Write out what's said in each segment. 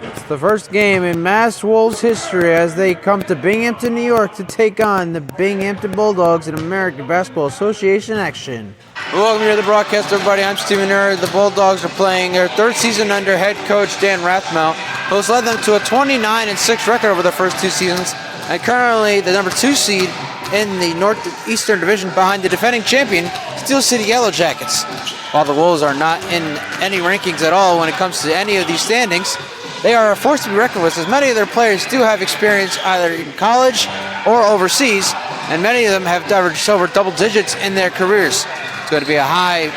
It's the first game in Mass Wolves history as they come to Binghamton, New York to take on the Binghamton Bulldogs in American Basketball Association action. Welcome here to the broadcast, everybody. I'm Steven Ner. The Bulldogs are playing their third season under head coach Dan Rathmount, who has led them to a 29-6 record over the first two seasons, and currently the number 2 seed in the Northeastern Division behind the defending champion, Steel City Yellow Jackets. While the Wolves are not in any rankings at all when it comes to any of these standings, they are a force to be reckoned with, as many of their players do have experience either in college or overseas, and many of them have averaged over double digits in their careers. It's going to be a high,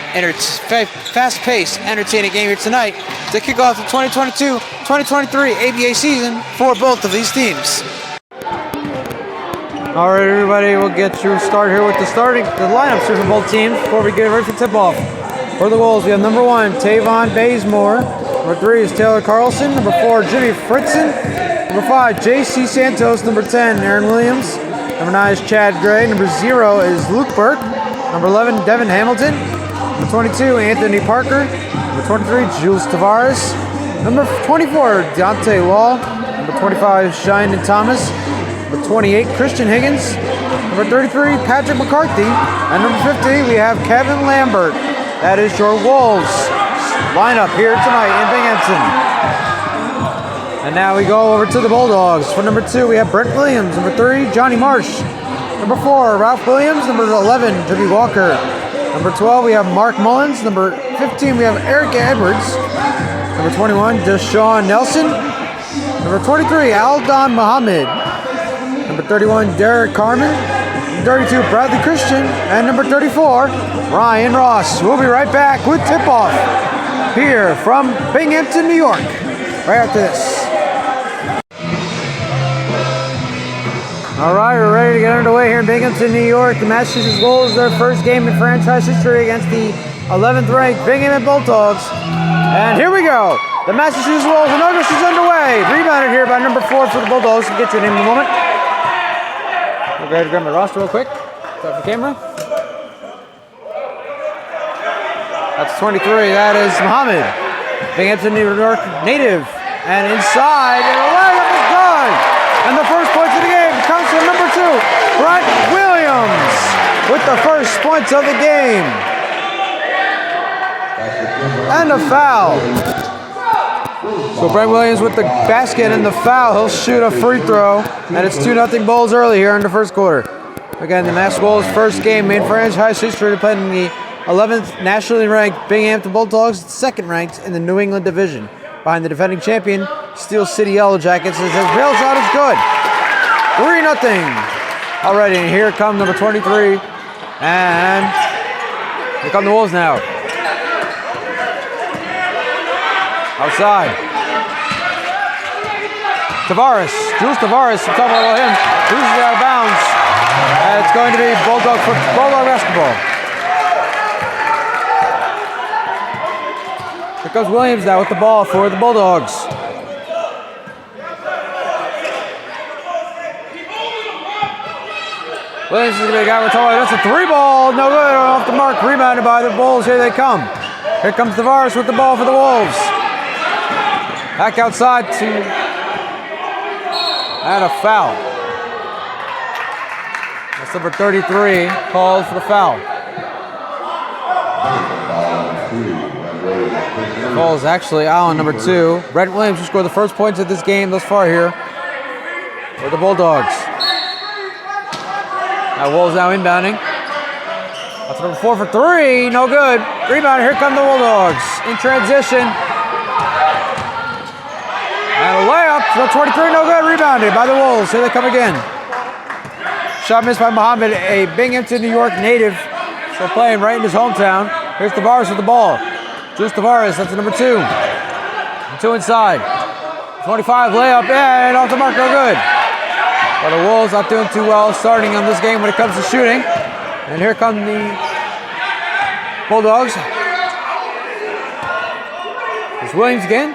fast-paced, entertaining game here tonight to kick off the 2022-2023 ABA season for both of these teams. All right, everybody, we'll get you started here with the lineups here for both teams before we get ready for tip-off. For the Wolves, we have number 1, Tavon Bazemore. Number 3 is Taylor Carlson. Number 4, Jimmy Fritzen. Number 5, J.C. Santos. Number 10, Aaron Williams. Number 9 is Chad Gray. Number 0 is Luke Burke. Number 11, Devin Hamilton. Number 22, Anthony Parker. Number 23, Jules Tavares. Number 24, Deontay Law. Number 25, Cheyenne Thomas. Number 28, Christian Higgins. Number 33, Patrick McCarthy. And number 50, we have Kevin Lambert. That is your Wolves lineup here tonight in Binghamton. And now we go over to the Bulldogs. For number 2, we have Brent Williams. Number 3, Johnny Marsh. Number 4, Ralph Williams. Number 11, Jimmy Walker. Number 12, we have Mark Mullins. Number 15, we have Eric Edwards. Number 21, Deshaun Nelson. Number 23, Aldon Muhammad. Number 31, Derek Carmen. Number 32, Bradley Christian. And number 34, Ryan Ross. We'll be right back with tip-off here from Binghamton, New York, right after this. All right, we're ready to get underway here in Binghamton, New York. The Massachusetts Wolves, their first game in franchise history against the 11th-ranked Binghamton Bulldogs. And here we go. The Massachusetts Wolves, and notice is underway. Rebounded here by number 4 for the Bulldogs. We'll get your name in a moment. I'll go ahead and grab my roster real quick. Start the camera. That's 23. That is Muhammad, Binghamton, New York native. And inside, and the layup is good. And the first points of the game comes from number 2, Brent Williams, with the first points of the game. And a foul. So Brent Williams with the basket and the foul. He'll shoot a free throw. And it's 2-0 Bulls early here in the first quarter. Again, the Mass Wolves' first game in franchise history, playing the 11th nationally ranked Binghamton Bulldogs, second ranked in the New England Division, behind the defending champion, Steel City Yellow Jackets. As his rail shot is good. 3-0. Already, and here come number 23. And here come the Wolves now. Outside. Tavares, Jules Tavares, I'm talking about him, loses it out of bounds. And it's going to be Bulldog basketball. Here comes Williams now with the ball for the Bulldogs. Williams is going to be a guy with That's a 3-ball, no good, off the mark, rebounded by the Bulls. Here they come. Here comes Tavares with the ball for the Wolves. Back outside to, and a foul. That's number 33, called for the foul. The ball is actually out on number 2. Brent Williams, who scored the first points of this game thus far here for the Bulldogs. Now Wolves now inbounding. That's number 4 for 3, no good. Rebound, here come the Bulldogs in transition. And a layup, no 23, no good, rebounded by the Wolves. Here they come again. Shot missed by Muhammad, a Binghamton, New York native, so playing right in his hometown. Here's Tavares with the ball. Jules Tavares, that's number 2. 2 inside. 25 layup, and off the mark, no good. But the Wolves not doing too well starting on this game when it comes to shooting. And here come the Bulldogs. There's Williams again.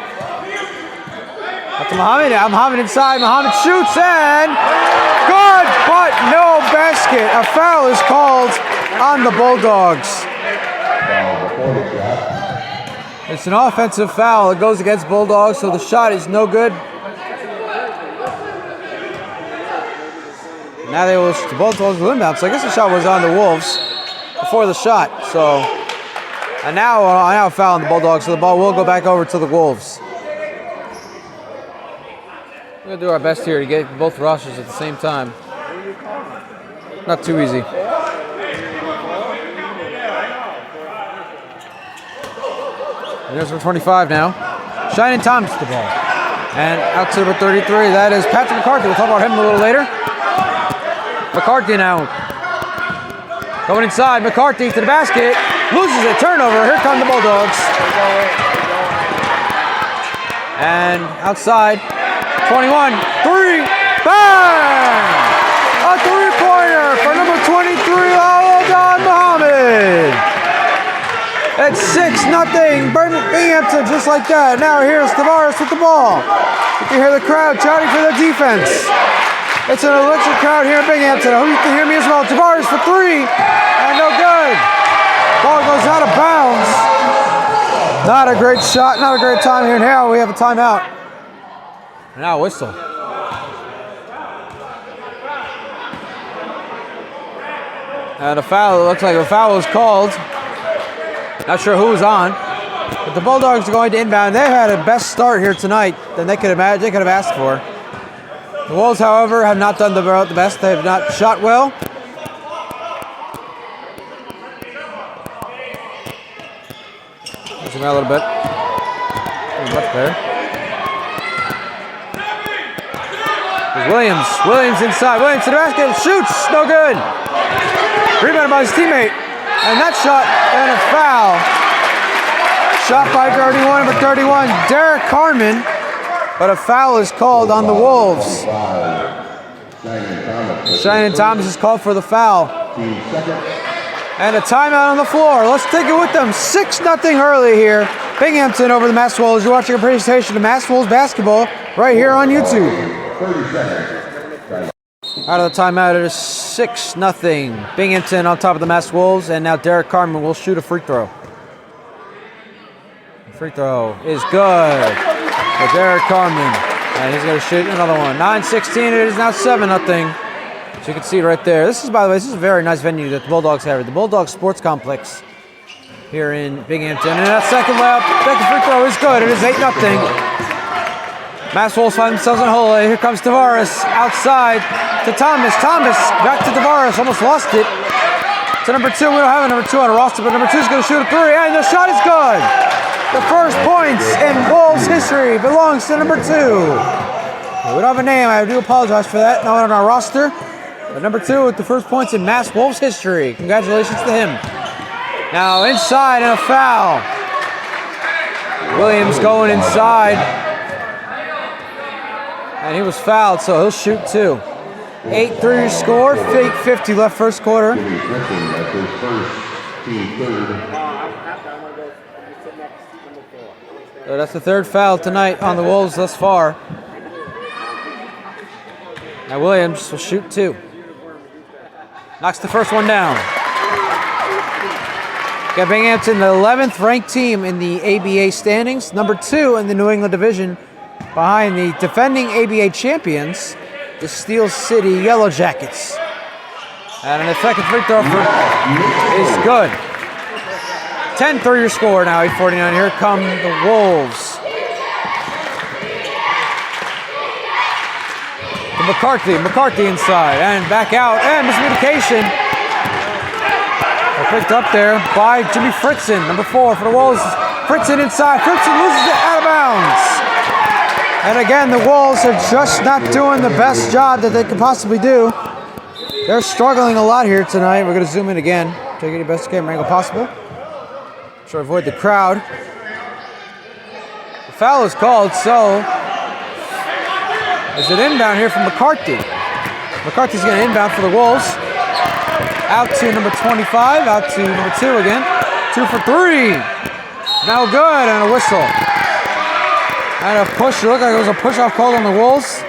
That's Muhammad. Muhammad inside. Muhammad shoots and good, but no basket. A foul is called on the Bulldogs. It's an offensive foul. It goes against Bulldogs, so the shot is no good. Now the Bulldogs will inbound. So I guess the shot was on the Wolves before the shot. So, and now a foul on the Bulldogs, so the ball will go back over to the Wolves. We're gonna do our best here to get both rosters at the same time. Not too easy. And there's number 25 now. Shining Thomas the ball. And out to number 33. That is Patrick McCarthy. We'll talk about him a little later. McCarthy now. Going inside. McCarthy to the basket. Loses it. Turnover. Here come the Bulldogs. And outside. 21. 3. Bang! A three-pointer for number 23, Al-Adon Muhammad. It's 6-0. Binghamton just like that. Now here's Tavares with the ball. You can hear the crowd shouting for the defense. It's an electric crowd here in Binghamton. I hope you can hear me as well. Tavares for 3. And no good. Ball goes out of bounds. Not a great shot. Not a great time here. Now we have a timeout. And now a whistle. And a foul. It looks like a foul was called. Not sure who was on. But the Bulldogs are going to inbound. They've had a best start here tonight than they could have asked for. The Wolves, however, have not done the best. They have not shot well. Zoom out a little bit. Much better. There's Williams. Williams inside. Williams to the basket. Shoots. No good. Rebounded by his teammate. And that shot and a foul. Shot by 31, number 31, Derek Carmen. But a foul is called on the Wolves. Shining Thomas is called for the foul. And a timeout on the floor. Let's take it with them. 6-0 early here. Binghamton over the Mass Wolves. You're watching a presentation of Mass Wolves basketball right here on YouTube. Out of the timeout, it is 6-0. Binghamton on top of the Mass Wolves, and now Derek Carmen will shoot a free throw. The free throw is good for Derek Carmen, and he's going to shoot another one. 9-16, it is now 7-0. So you can see right there. This is, by the way, this is a very nice venue that the Bulldogs have. The Bulldogs Sports Complex here in Binghamton. And that second free throw is good. It is 8-0. Mass Wolves find themselves in a hole. Here comes Tavares outside to Thomas. Thomas back to Tavares. Almost lost it. To number 2. We don't have a number 2 on the roster, but number 2 is going to shoot a 3. And the shot is good. The first points in Wolves history belongs to number 2. We don't have a name. I do apologize for that. Not on our roster. But number 2 with the first points in Mass Wolves history. Congratulations to him. Now inside and a foul. Williams going inside. And he was fouled, so he'll shoot 2. 8-3 score, 50 left first quarter. So that's the third foul tonight on the Wolves thus far. Now Williams will shoot 2. Knocks the first one down. Got Binghamton, the 11th ranked team in the ABA standings, number 2 in the New England division, behind the defending ABA champions, the Steel City Yellow Jackets. And an effective free throw is good. 10-3 your score now, 8:49. Here come the Wolves. To McCarthy inside, and back out, and miscommunication. Picked up there by Jimmy Fritzen, number 4 for the Wolves. Fritzen inside, Fritzen loses it out of bounds. And again, the Wolves are just not doing the best job that they could possibly do. They're struggling a lot here tonight. We're going to zoom in again. Take your best camera angle possible. Try to avoid the crowd. The foul is called, so there's an inbound here from McCarthy. McCarthy's going to inbound for the Wolves. Out to number 25, out to number 2 again. 2 for 3. Now good, and a whistle. And a push, it looked like it was a push-off call on the Wolves.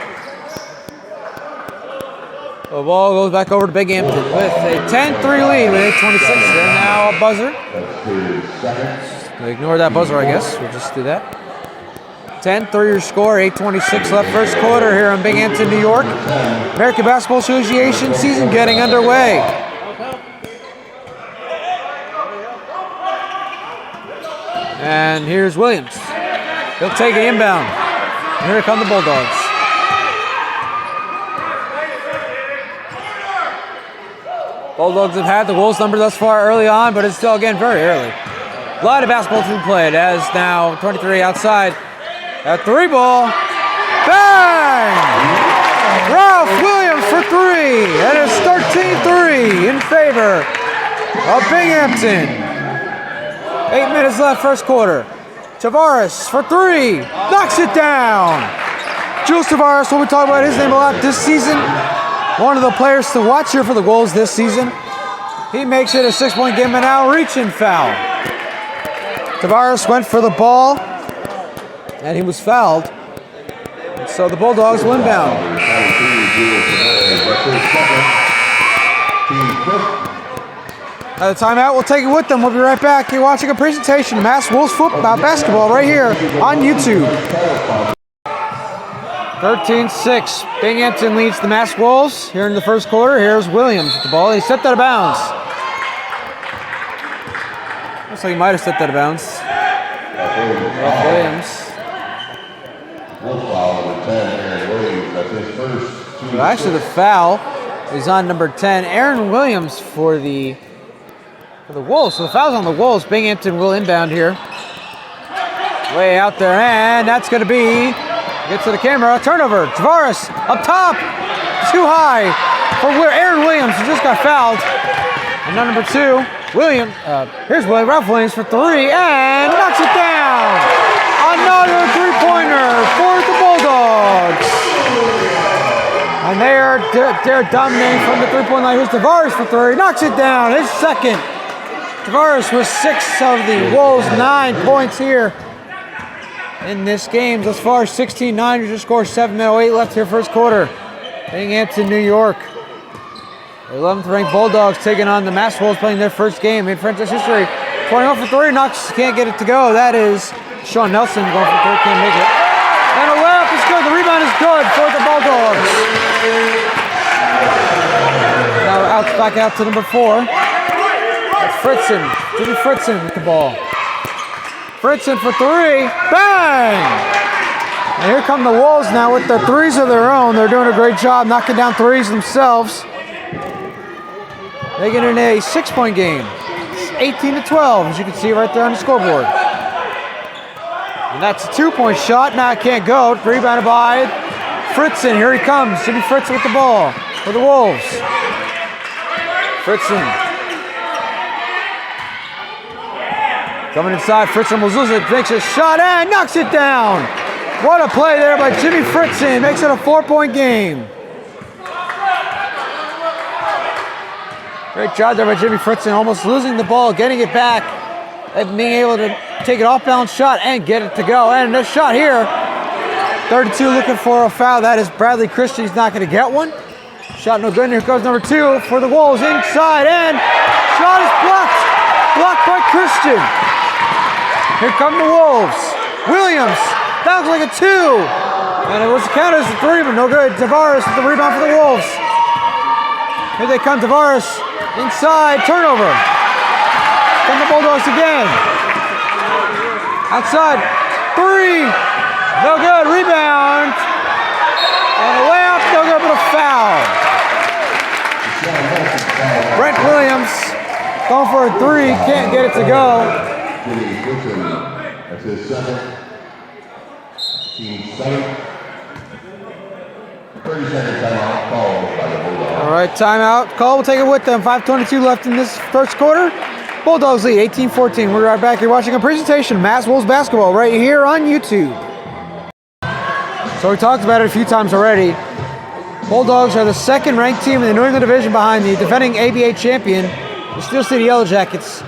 The ball goes back over to Binghamton with a 10-3 lead with 8:26. They're now a buzzer. Ignore that buzzer, I guess. We'll just do that. 10-3 your score, 8:26 left first quarter here in Binghamton, New York. American Basketball Association season getting underway. And here's Williams. He'll take it inbound. And here come the Bulldogs. Bulldogs have had the Wolves number thus far early on, but it's still, again, very early. A lot of basketball to be played as now 23 outside. A 3-ball. Bang! Ralph Williams for 3. And it's 13-3 in favor of Binghamton. 8 minutes left first quarter. Tavares for 3. Knocks it down. Jules Tavares, we'll be talking about his name a lot this season. One of the players to watch here for the Wolves this season. He makes it a 6-point game and now reaching foul. Tavares went for the ball, and he was fouled. And so the Bulldogs will inbound. At the timeout, we'll take it with them. We'll be right back. You're watching a presentation of Mass Wolves football basketball right here on YouTube. 13-6. Binghamton leads the Mass Wolves here in the first quarter. Here's Williams with the ball. He stepped out of bounds. Looks like he might have stepped out of bounds. Williams. Well, actually, the foul is on number 10, Aaron Williams for the Wolves. So the foul's on the Wolves. Binghamton will inbound here. Way out there, and that's going to be, gets to the camera, turnover. Tavares up top, too high for Aaron Williams, who just got fouled. And now number 2, here's Ralph Williams for 3, and knocks it down. Another 3-pointer for the Bulldogs. And they're dominating from the 3-point line. Here's Tavares for 3, knocks it down, his second. Tavares with 6 of the Wolves' 9 points here in this game. Thus far, 16-9, you just scored 7:08 left here first quarter. Binghamton, New York. The 11th ranked Bulldogs taking on the Mass Wolves, playing their first game in franchise history. 21 for 3, knocks, can't get it to go. That is Sean Nelson going for 3, can't make it. And a layup is good, the rebound is good for the Bulldogs. Now back out to number 4. That's Fritzen, Jimmy Fritzen with the ball. Fritzen for 3, bang! And here come the Wolves now with their 3s of their own. They're doing a great job knocking down 3s themselves. Making it a 6-point game. It's 18-12, as you can see right there on the scoreboard. And that's a 2-point shot. Now it can't go. Rebounded by Fritzen. Here he comes. Jimmy Fritzen with the ball for the Wolves. Fritzen. Coming inside, Fritzen will lose it, makes a shot and knocks it down. What a play there by Jimmy Fritzen. Makes it a 4-point game. Great job there by Jimmy Fritzen, almost losing the ball, getting it back, and being able to take an off-balance shot and get it to go. And this shot here, 32 looking for a foul. That is Bradley Christian. He's not going to get one. Shot no good. And here goes number 2 for the Wolves inside, and shot is blocked. Blocked by Christian. Here come the Wolves. Williams, that looks like a 2. And it was counted as a 3, but no good. Tavares with the rebound for the Wolves. Here they come, Tavares inside, turnover. Come the Bulldogs again. Outside, 3, no good, rebound. And a layup, no good, but a foul. Brent Williams going for a 3, can't get it to go. That's his second. Team second. 30-second timeout called by the Bulldogs. All right, timeout call. We'll take it with them. 5:22 left in this first quarter. Bulldogs lead 18-14. We're right back. You're watching a presentation of Mass Wolves basketball right here on YouTube. So we talked about it a few times already. Bulldogs are the second-ranked team in the New England Division behind the defending ABA champion, the Steel City Yellow Jackets.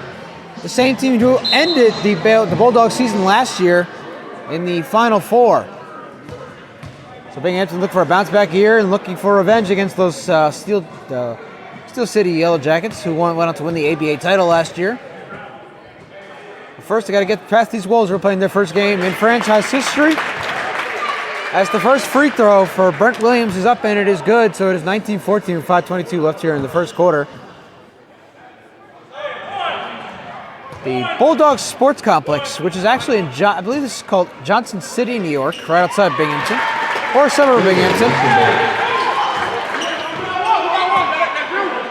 The same team who ended the Bulldog season last year in the Final Four. So Binghamton looking for a bounce back here and looking for revenge against those Steel City Yellow Jackets who went on to win the ABA title last year. First, I got to get past these Wolves who are playing their first game in franchise history. As the first free throw for Brent Williams is up and it is good, so it is 19-14 with 5:22 left here in the first quarter. The Bulldogs Sports Complex, which is actually in, I believe this is called Johnson City, New York, right outside Binghamton, or a suburb of Binghamton.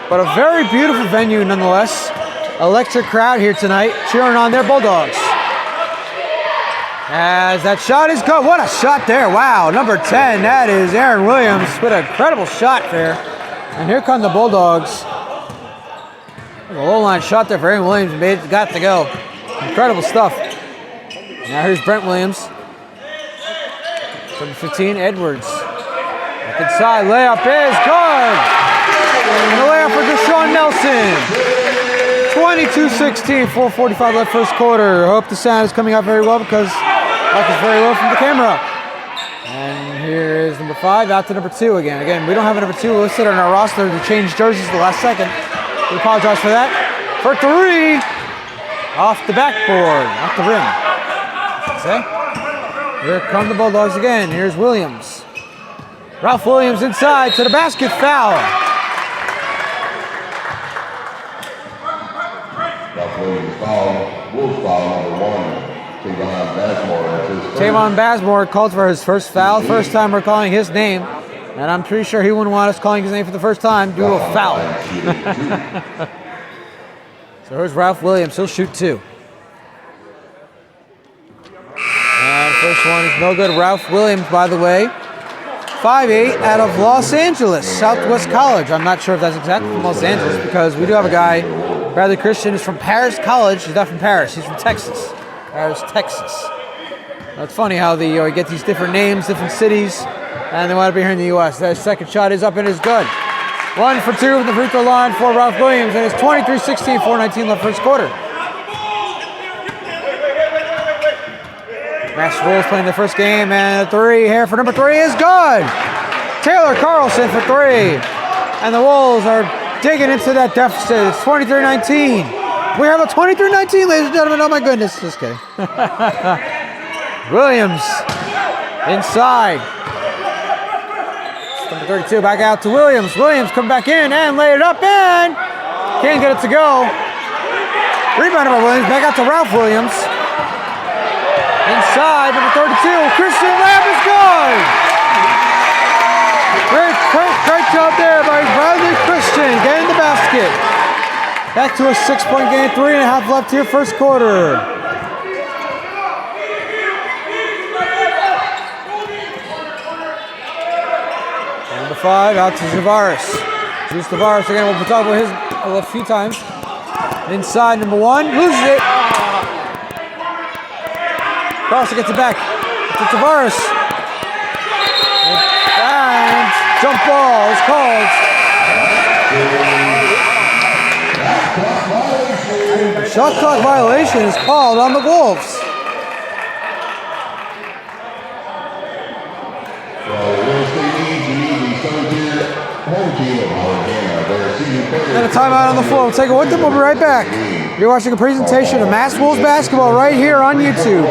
But a very beautiful venue nonetheless. Electric crowd here tonight, cheering on their Bulldogs. As that shot is good. What a shot there. Wow, number 10, that is Aaron Williams with an incredible shot there. And here come the Bulldogs. A low line shot there for Aaron Williams, got to go. Incredible stuff. Now here's Brent Williams. Number 15, Edwards. Back inside, layup is good. And the layup for Deshaun Nelson. 22-16, 4:45 left first quarter. Hope the sound is coming out very well because mic is very low from the camera. And here is number 5 out to number 2 again. Again, we don't have a number 2 listed on our roster to change jerseys at the last second. We apologize for that. For 3, off the backboard, off the rim. Say. Here come the Bulldogs again. Here's Williams. Ralph Williams inside to the basket, foul. Ralph Williams foul. Wolves foul number 1. Tavon Bazemore. Tavon Bazemore called for his first foul. First time we're calling his name. And I'm pretty sure he wouldn't want us calling his name for the first time due to a foul. So here's Ralph Williams. He'll shoot 2. And first one is no good. Ralph Williams, by the way, 5'8", out of Los Angeles, Southwest College. I'm not sure if that's exactly from Los Angeles because we do have a guy, Bradley Christian, is from Paris College. He's not from Paris. He's from Texas. Paris, Texas. It's funny how we get these different names, different cities, and they want to be here in the U.S. That second shot is up and is good. 1 for 2 from the free throw line for Ralph Williams, and it's 23-16, 4:19 left first quarter. Mass Wolves playing their first game, and a 3 here for number 3 is good. Taylor Carlson for 3. And the Wolves are digging into that deficit. It's 23-19. We have a 23-19, ladies and gentlemen. Oh my goodness, just kidding. Williams inside. Number 32 back out to Williams. Williams come back in and lay it up and can't get it to go. Rebounded by Williams. Back out to Ralph Williams. Inside, number 32. Christian layup is good. Great job there by Bradley Christian getting the basket. Back to a 6-point game. 3.5 left here, first quarter. Number 5 out to Zavaris. Juice Zavaris again. We'll talk about his a few times. Inside, number 1 loses it. Carlson gets it back to Zavaris. And jump ball is called. A shot clock violation is called on the Wolves. And a timeout on the floor. We'll take it with them. We'll be right back. You're watching a presentation of Mass Wolves basketball right here on YouTube.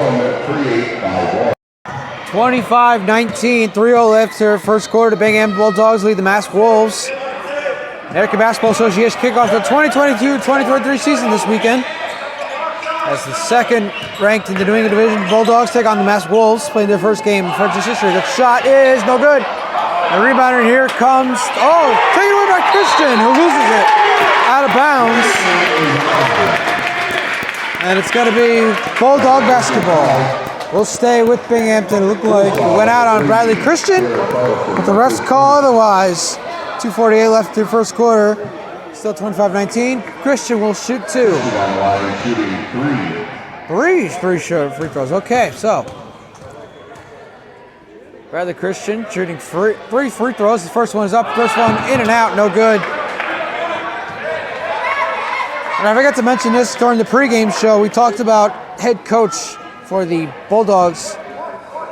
25-19, 3-0 left here. First quarter. The Binghamton Bulldogs lead the Mass Wolves. American Basketball Association kickoff the 2022-2023 season this weekend. As the second ranked in the New England Division, Bulldogs take on the Mass Wolves, playing their first game in franchise history. The shot is no good. The rebounder here comes, taken away by Christian, who loses it out of bounds. And it's going to be Bulldog basketball. We'll stay with Binghamton. It looked like it went out on Bradley Christian, but the refs call otherwise. 2:48 left through first quarter. Still 25-19. Christian will shoot 2. Three short free throws. Okay, so Bradley Christian shooting 3 free throws. The first one is up. First one in and out. No good. And I forgot to mention this during the pregame show. We talked about head coach for the Bulldogs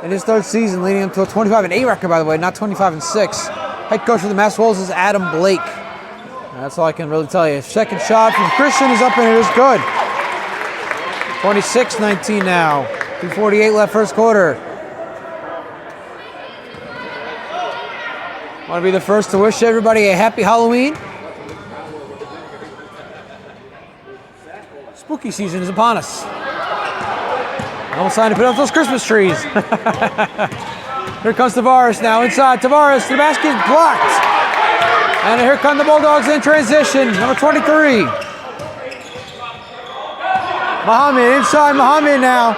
in his 3rd season, leading him to a 25-8 record, by the way, not 25-6. Head coach for the Mass Wolves is Adam Blake. And that's all I can really tell you. Second shot from Christian is up and it is good. 26-19 now. 2:48 left first quarter. Want to be the first to wish everybody a happy Halloween. Spooky season is upon us. Almost time to put up those Christmas trees. Here comes Tavares now inside. Tavares to the basket, blocked. And here come the Bulldogs in transition. Number 23. Muhammad inside. Muhammad now.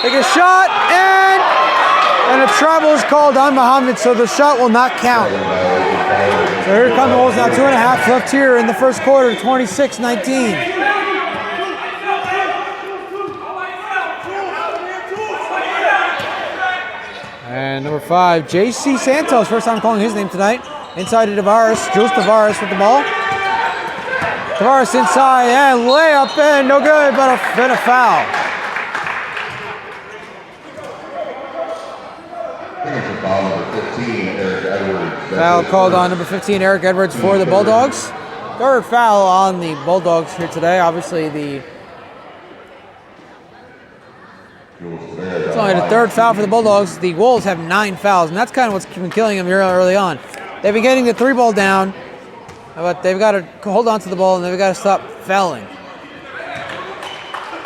Take a shot and a travel is called on Muhammad, so the shot will not count. So here come the Wolves now. 2.5 left here in the first quarter. 26-19. And number 5, J.C. Santos. First time calling his name tonight. Inside to Tavares. Jules Tavares with the ball. Tavares inside and layup and no good, but a foul. Foul called on number 15, Eric Edwards for the Bulldogs. Third foul on the Bulldogs here today. Obviously, it's only the third foul for the Bulldogs. The Wolves have 9 fouls, and that's kind of what's been killing them here early on. They've been getting the 3-ball down, but they've got to hold on to the ball and they've got to stop fouling.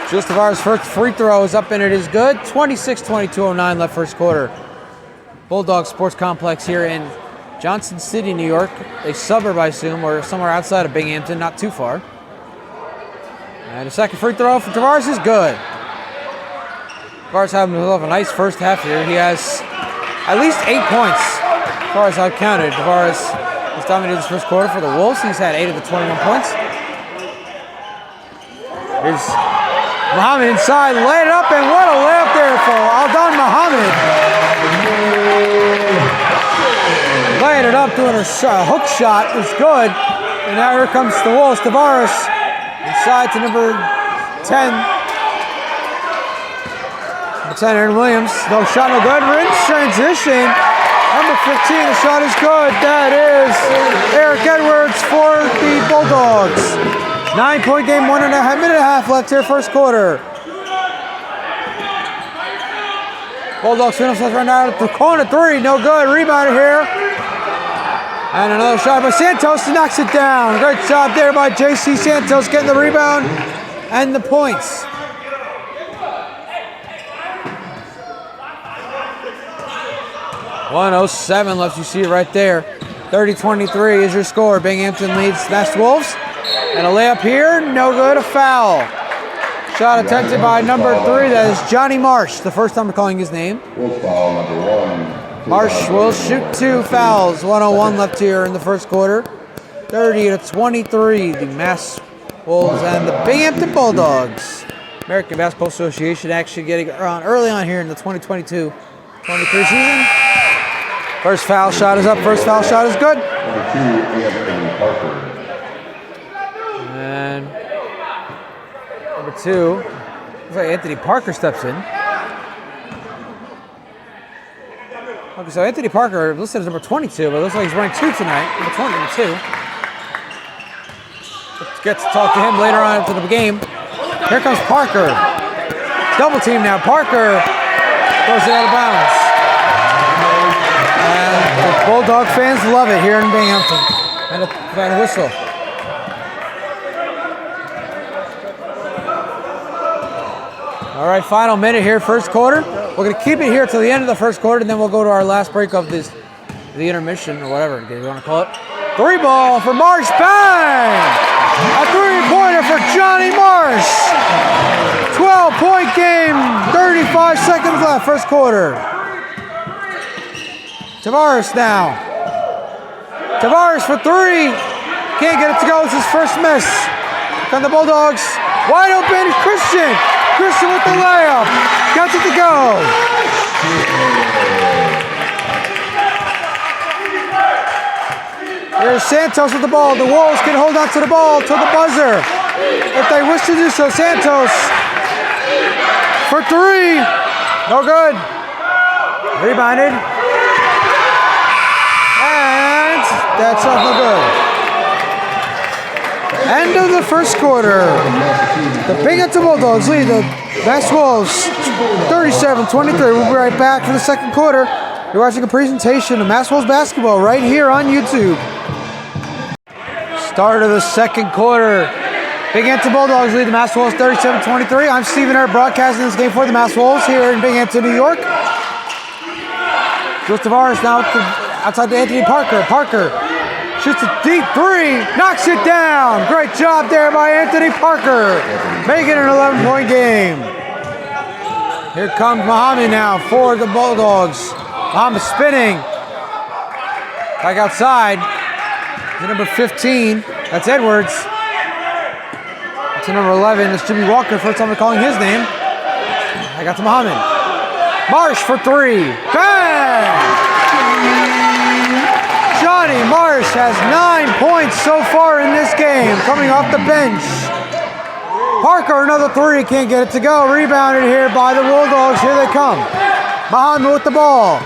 Jules Tavares' first free throw is up and it is good. 26-22:09 left first quarter. Bulldog Sports Complex here in Johnson City, New York. A suburb, I assume, or somewhere outside of Binghamton, not too far. And a second free throw for Tavares is good. Tavares having a nice first half here. He has at least 8 points. As far as I've counted, Tavares has dominated this first quarter for the Wolves. He's had 8 of the 21 points. Here's Muhammad inside, laid it up, and what a layup there for Aldon Muhammad. Laying it up, doing a hook shot, was good. And now here comes the Wolves. Tavares inside to number 10. Number 10, Aaron Williams. No shot, no good. We're in transition. Number 15, the shot is good. That is Eric Edwards for the Bulldogs. 9-point game, 1.5 left here, first quarter. Bulldogs finish right now at the corner 3, no good. Rebound here. And another shot by Santos, knocks it down. Great job there by J.C. Santos getting the rebound and the points. .107 left, you see it right there. 30-23 is your score. Binghamton leads Nest Wolves. And a layup here, no good, a foul. Shot attempted by number 3, that is Johnny Marsh, the first time we're calling his name. Foul number 1. Marsh will shoot 2 fouls. 1:01 left here in the first quarter. 30-23, the Mass Wolves and the Binghamton Bulldogs. American Basketball Association action getting on early on here in the 2022-23 season. First foul shot is up. First foul shot is good. Number 2, Anthony Parker. And number 2, looks like Anthony Parker steps in. Okay, so Anthony Parker listed as number 22, but it looks like he's running 2 tonight. Number 2. Let's get to talk to him later on into the game. Here comes Parker. Double team now. Parker throws it out of bounds. And the Bulldog fans love it here in Binghamton. And a whistle. All right, final minute here, first quarter. We're going to keep it here till the end of the first quarter, and then we'll go to our last break of the intermission, or whatever you want to call it. 3-ball for Marsh, bang! A 3-pointer for Johnny Marsh. 12-point game, 35 seconds left, first quarter. Tavares now. Tavares for 3. Can't get it to go, it's his first miss. Come the Bulldogs, wide open, Christian. Christian with the layup. Got it to go. Here's Santos with the ball. The Wolves can hold on to the ball till the buzzer if they wish to do so. Santos for 3. No good. Rebounded. And that's not no good. End of the the first quarter. The Binghamton Bulldogs lead the Mass Wolves 37-23. We'll be right back for the second quarter. You're watching a presentation of Mass Wolves basketball right here on YouTube. Start of the second quarter. Binghamton Bulldogs lead the Mass Wolves 37-23. I'm Stephen Earp broadcasting this game for the Mass Wolves here in Binghamton, New York. Joe Tavares now outside to Anthony Parker. Parker shoots a deep three, knocks it down. Great job there by Anthony Parker, making it an 11-point game. Here comes Muhammad now for the Bulldogs. Muhammad spinning. Back outside to number 15. That's Edwards. To number 11. That's Jimmy Walker. First time we're calling his name. I got to Muhammad. Marsh for three. Bang! Johnny Marsh has 9 points so far in this game, coming off the bench. Parker, another three, can't get it to go. Rebounded here by the Bulldogs. Here they come. Muhammad with the ball.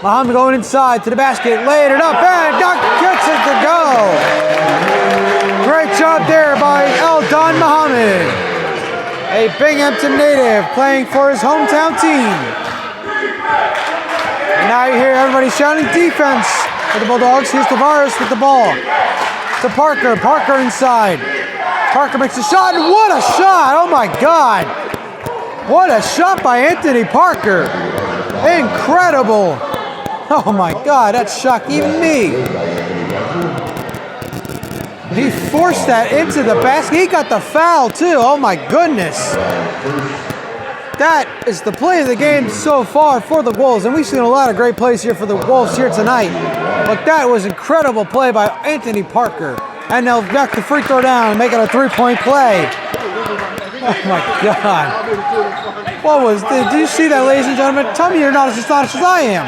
Muhammad going inside to the basket, laid it up, and gets it to go. Great job there by Eldon Muhammad, a Binghamton native playing for his hometown team. And now you hear everybody shouting defense for the Bulldogs. Here's Tavares with the ball to Parker. Parker inside. Parker makes a shot, and what a shot! Oh my God! What a shot by Anthony Parker! Incredible! Oh my God, that shocked even me. He forced that into the basket. He got the foul too. Oh my goodness. That is the play of the game so far for the Wolves. And we've seen a lot of great plays here for the Wolves here tonight. But that was incredible play by Anthony Parker. And they'll knock the free throw down and make it a 3-point play. Oh my God. Did you see that, ladies and gentlemen? Tell me you're not as astonished as I am.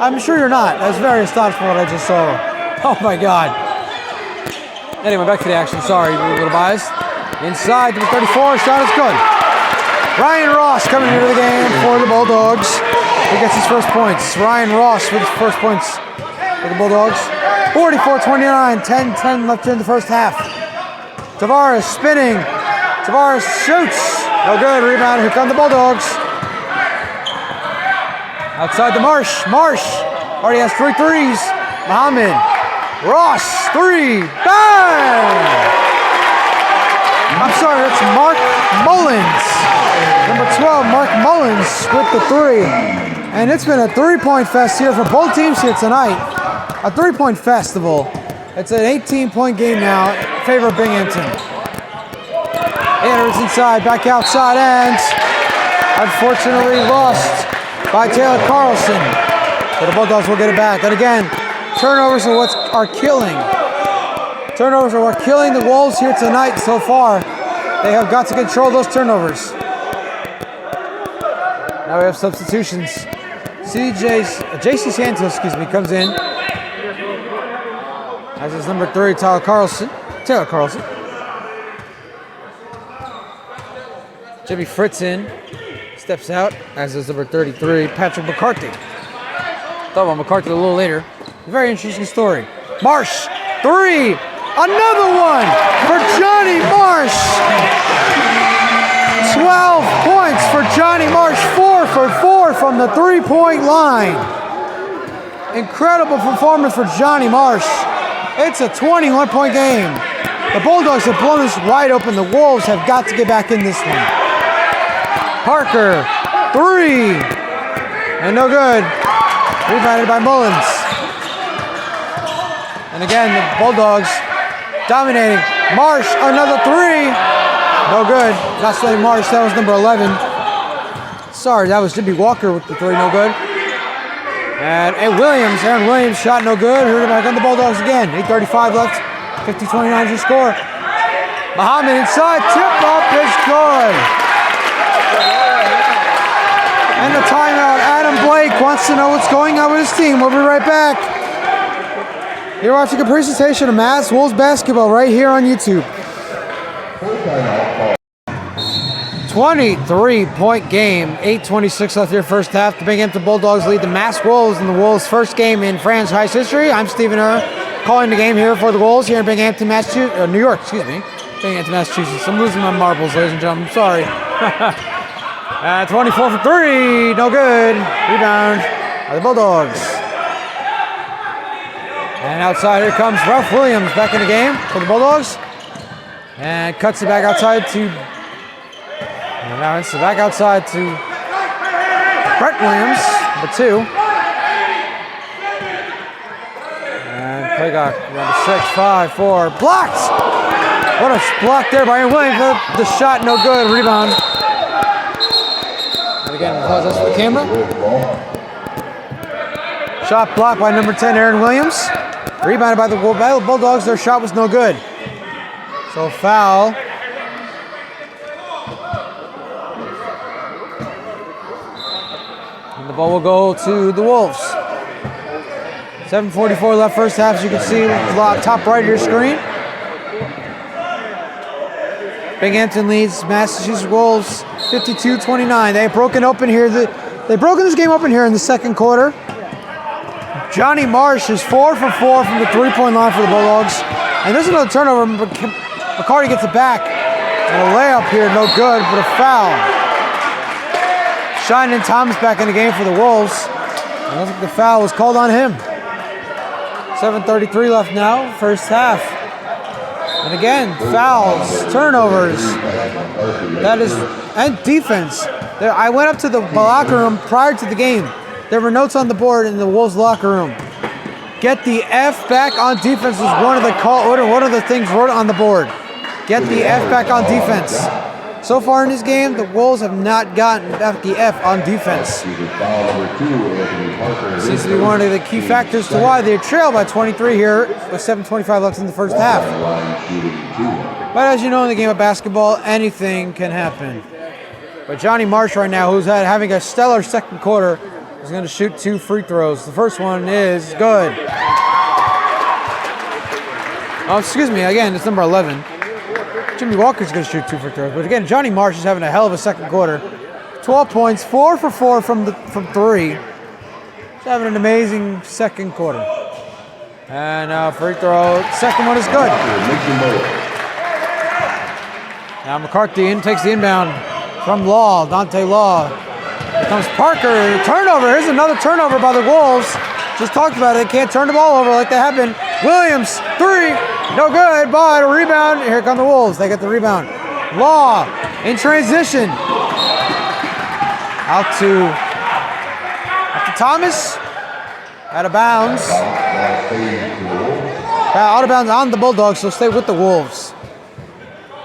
I'm sure you're not. I was very astonished by what I just saw. Oh my God. Anyway, back to the action. Sorry, a little biased. Inside to the 34, shot is good. Ryan Ross coming into the game for the Bulldogs. He gets his first points. Ryan Ross with his first points for the Bulldogs. 44-29, 10-10 left in the first half. Tavares spinning. Tavares shoots. No good. Rebound. Here come the Bulldogs. Outside to Marsh. Marsh already has 3 threes. Muhammad. Ross. 3. Bang! I'm sorry, that's Mark Mullins. Number 12, Mark Mullins with the 3. And it's been a 3-point fest here for both teams here tonight. A 3-point festival. It's an 18-point game now in favor of Binghamton. Enters inside, back outside, and unfortunately lost by Taylor Carlson. But the Bulldogs will get it back. And again, turnovers are what are killing. Turnovers are what killing the Wolves here tonight so far. They have got to control those turnovers. Now we have substitutions. JC Santos, comes in. As is number 3, Taylor Carlson. Jimmy Fritz in. Steps out, as is number 33, Patrick McCarthy. Talk about McCarthy a little later. A very interesting story. Marsh, 3. Another one for Johnny Marsh. 12 points for Johnny Marsh. 4 for 4 from the 3-point line. Incredible performance for Johnny Marsh. It's a 21-point game. The Bulldogs have blown this wide open. The Wolves have got to get back in this one. Parker, 3. And no good. Rebounded by Mullins. And again, the Bulldogs dominating. Marsh, another 3. No good. Not Slayton Marsh. That was number 11. Sorry, that was Jimmy Walker with the 3. No good. And Aaron Williams shot no good. Heard it back on the Bulldogs again. 8:35 left. 50-29 is your score. Muhammad inside. Tip up is good. And the timeout. Adam Blake wants to know what's going on with his team. We'll be right back. You're watching a presentation of Mass Wolves basketball right here on YouTube. 23-point game. 8:26 left here first half. The Binghamton Bulldogs lead the Mass Wolves in the Wolves' first game in franchise history. I'm Stephen Earp calling the game here for the Wolves here in Binghamton, Massachusetts, New York, excuse me. Binghamton, Massachusetts. I'm losing my marbles, ladies and gentlemen. I'm sorry. 24 for 3. No good. Rebound by the Bulldogs. And outside here comes Ralph Williams back in the game for the Bulldogs. And cuts it back outside to... And now it's back outside to Brett Williams, number 2. And play clock, number 6, 5, 4. Blocked! What a block there by Aaron Williams. The shot, no good. Rebound. And again, pause this for the camera. Shot blocked by number 10, Aaron Williams. Rebounded by the Bulldogs. Their shot was no good. So foul. And the ball will go to the Wolves. 7:44 left first half, as you can see, top right of your screen. Binghamton leads Massachusetts Wolves 52-29. They've broken open here. They've broken this game open here in the second quarter. Johnny Marsh is 4 for 4 from the three-point line for the Bulldogs. And there's another turnover. McCarty gets it back. And a layup here, no good, but a foul. Shinan Thomas back in the game for the Wolves. I think the foul was called on him. 7:33 left now, first half. And again, fouls, turnovers, and defense. I went up to the locker room prior to the game. There were notes on the board in the Wolves locker room. Get the F back on defense is one of the things wrote on the board. Get the F back on defense. So far in this game, the Wolves have not gotten the F on defense. Seems to be one of the key factors to why they trail by 23 here with 7:25 left in the first half. But as you know, in the game of basketball, anything can happen. But Johnny Marsh right now, who's having a stellar second quarter, is going to shoot 2 free throws. The first one is good. Oh, excuse me, again, it's number 11. Jimmy Walker's going to shoot 2 free throws. But again, Johnny Marsh is having a hell of a second quarter. 12 points, 4 for 4 from 3. He's having an amazing second quarter. And free throw, second one is good. Now McCarthy takes the inbound from Law, Dante Law. Here comes Parker, turnover. Here's another turnover by the Wolves. Just talked about it, they can't turn the ball over like they have been. Williams, 3, no good, but a rebound. Here come the Wolves, they get the rebound. Law, in transition. Out to Thomas, out of bounds. Out of bounds on the Bulldogs, so stay with the Wolves.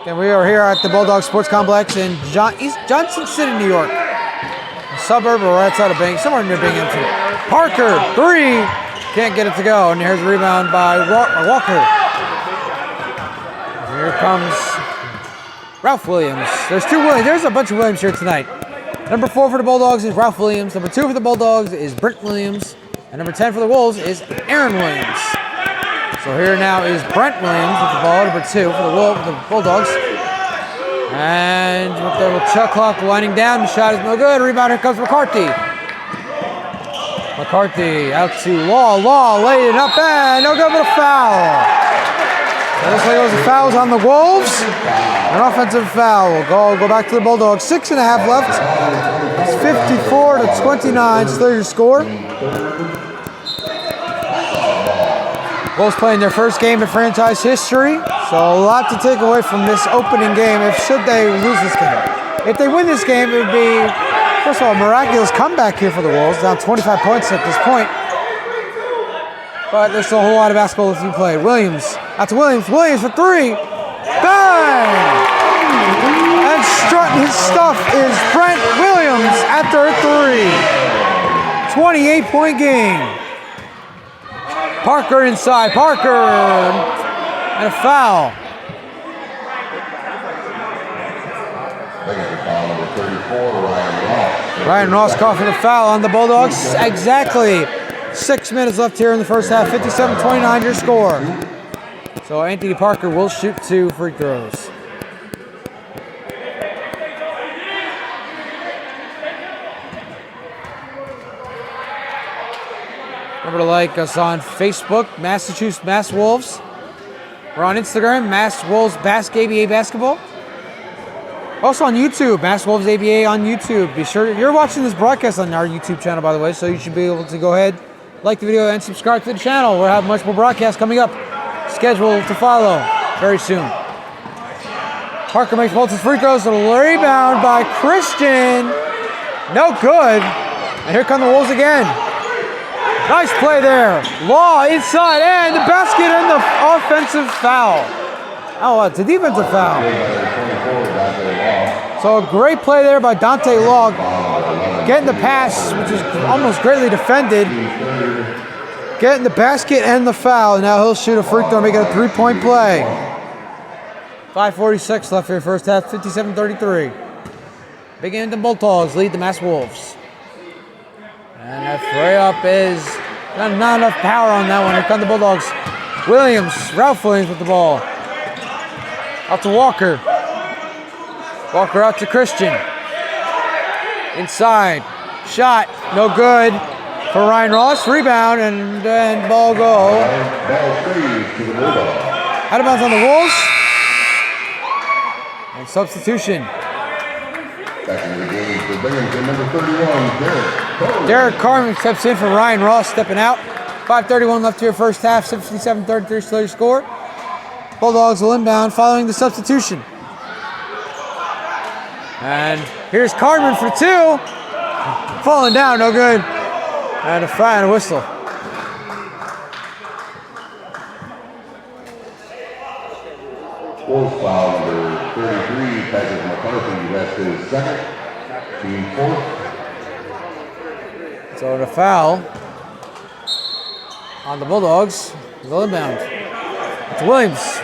And we are here at the Bulldog Sports Complex in East Johnson City, New York. A suburb or right outside of somewhere near Binghamton. Parker, 3, can't get it to go. And here's a rebound by Walker. And here comes Ralph Williams. There's 2 Williams. There's a bunch of Williams here tonight. Number 4 for the Bulldogs is Ralph Williams. Number 2 for the Bulldogs is Brent Williams. And number 10 for the Wolves is Aaron Williams. So here now is Brent Williams with the ball, number 2 for the Bulldogs. And with the shot clock winding down, the shot is no good. Rebound, here comes McCarthy. McCarthy out to Law. Law laid it up and no good, but a foul. So looks like those fouls on the Wolves. An offensive foul. Go back to the Bulldogs. 6.5 left. It's 54-29. Still your score. Wolves playing their first game in franchise history, so a lot to take away from this opening game should they lose this game. If they win this game, it would be, first of all, a miraculous comeback here for the Wolves, down 25 points at this point. But there's still a whole lot of basketball to be played. Williams, out to Williams. Williams for 3. Bang! And strutting his stuff is Brent Williams after a 3. 28-point game. Parker inside, Parker, and a foul. Ryan Ross coughing a foul on the Bulldogs. Exactly 6 minutes left here in the first half. 57-29 your score. So Anthony Parker will shoot 2 free throws. Remember to like us on Facebook, Massachusetts Mass Wolves. We're on Instagram, Mass Wolves ABA Basketball. Also on YouTube, Mass Wolves ABA on YouTube. Be sure you're watching this broadcast on our YouTube channel, by the way, so you should be able to go ahead, like the video, and subscribe to the channel. We'll have much more broadcasts coming up, scheduled to follow very soon. Parker makes multiple free throws, a rebound by Christian. No good. And here come the Wolves again. Nice play there. Law inside, and the basket and the offensive foul. Oh, it's a defensive foul. So a great play there by Dante Law. Getting the pass, which is almost greatly defended. Getting the basket and the foul. Now he'll shoot a free throw and make it a 3-point play. 5:46 left here, first half, 57-33. Binghamton Bulldogs lead the Mass Wolves. And that fray up is not enough power on that one. Here come the Bulldogs. Ralph Williams with the ball. Out to Walker. Walker out to Christian. Inside. Shot. No good for Ryan Ross. Rebound and then ball go. Out of bounds on the Wolves. And substitution. Back into the game for Binghamton, number 31, Derek Carmen steps in for Ryan Ross stepping out. 5:31 left here, first half, 57-33 still your score. Bulldogs will inbound following the substitution. And here's Carmen for two. Falling down, no good. And a foul and a whistle. Wolves foul number 33, Patrick McCarthy. That's his second, team fourth. So the foul on the Bulldogs. They'll inbound. It's Williams.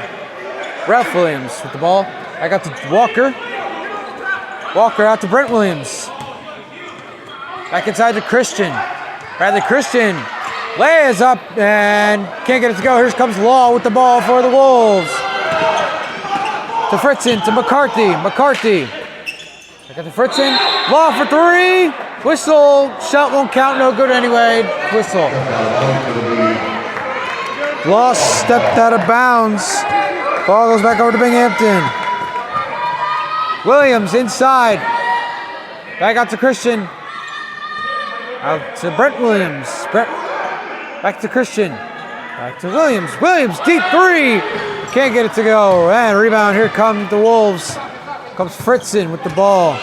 Ralph Williams with the ball. Back out to Walker. Walker out to Brent Williams. Back inside to Christian. Bradley Christian lays up and can't get it to go. Here comes Law with the ball for the Wolves. To Fritzen, to McCarthy. McCarthy. Back out to Fritzen. Law for three. Whistle. Shot won't count. No good anyway. Whistle. Law stepped out of bounds. Ball goes back over to Binghamton. Williams inside. Back out to Christian. Out to Brent Williams. Back to Christian. Back to Williams. Williams, deep three. Can't get it to go. And rebound. Here come the Wolves. Comes Fritzen with the ball.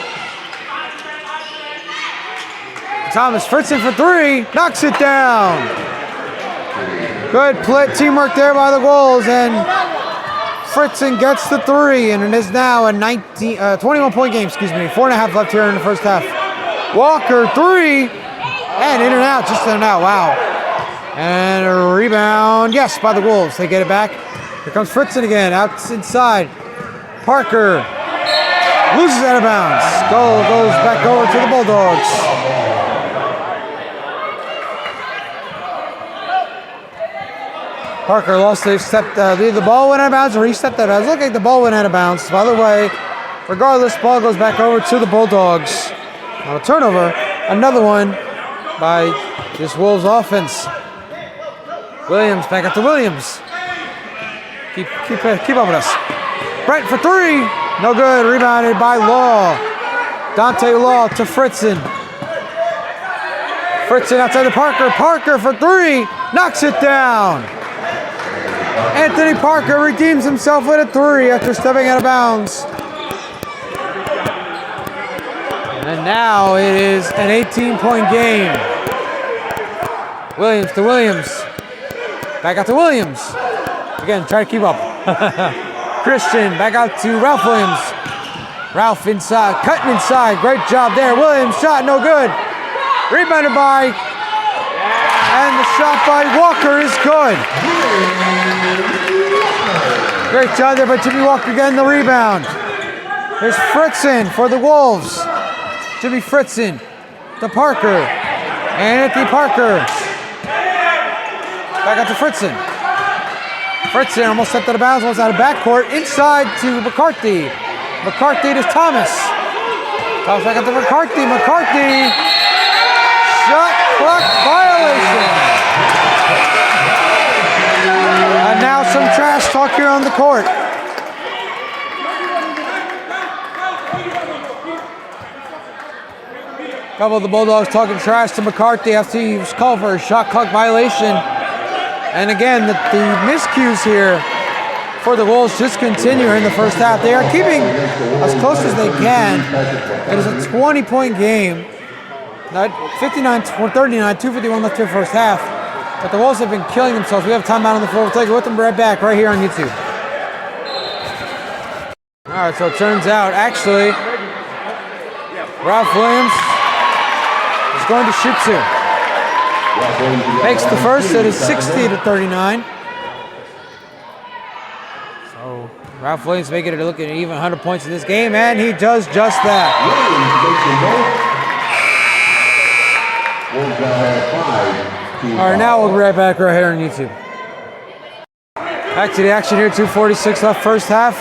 Thomas Fritzen for three. Knocks it down. Good play, teamwork there by the Wolves. And Fritzen gets the three. And it is now a 21-point game. 4.5 left here in the first half. Walker, three. And in and out. Just in and out. Wow. And a rebound. Yes, by the Wolves. They get it back. Here comes Fritzen again, out inside. Parker loses out of bounds. Goes back over to the Bulldogs. Parker lost the step. Either the ball went out of bounds or he stepped out of bounds. Look like the ball went out of bounds. By the way, regardless, ball goes back over to the Bulldogs. On a turnover, another one by this Wolves offense. Williams back up to Williams. Keep up with us. Brent for three. No good. Rebounded by Law. Dante Law to Fritzen. Fritzen outside to Parker. Parker for three. Knocks it down. Anthony Parker redeems himself with a three after stepping out of bounds. And now it is an 18-point game. Williams to Williams. Back out to Williams. Again, try to keep up. Christian, back out to Ralph Williams. Ralph inside, cutting inside. Great job there. Williams, shot no good. Rebounded by, and the shot by Walker is good. Great job there by Jimmy Walker getting the rebound. Here's Fritzen for the Wolves. Jimmy Fritzen to Parker. Anthony Parker. Back out to Fritzen. Fritzen almost stepped out of bounds, almost out of backcourt. Inside to McCarthy. McCarthy to Thomas. Thomas back out to McCarthy. McCarthy. Shot clock violation. the court. A couple of the Bulldogs talking trash to McCarthy after he was called for a shot clock violation. And again, the miscues here for the Wolves just continue in the first half. They are keeping as close as they can. It is a 20-point game. 59-39, 2:51 left here first half. But the Wolves have been killing themselves. We have timeout on the floor. We'll take it with them right back right here on YouTube. All right, so it turns out, actually, Ralph Williams is going to shoot two. Makes the first. It is 60-39. So Ralph Williams making it look at even 100 points in this game, and he does just that. All right, now we'll be right back right here on YouTube. Back to the action here. 2:46 left first half.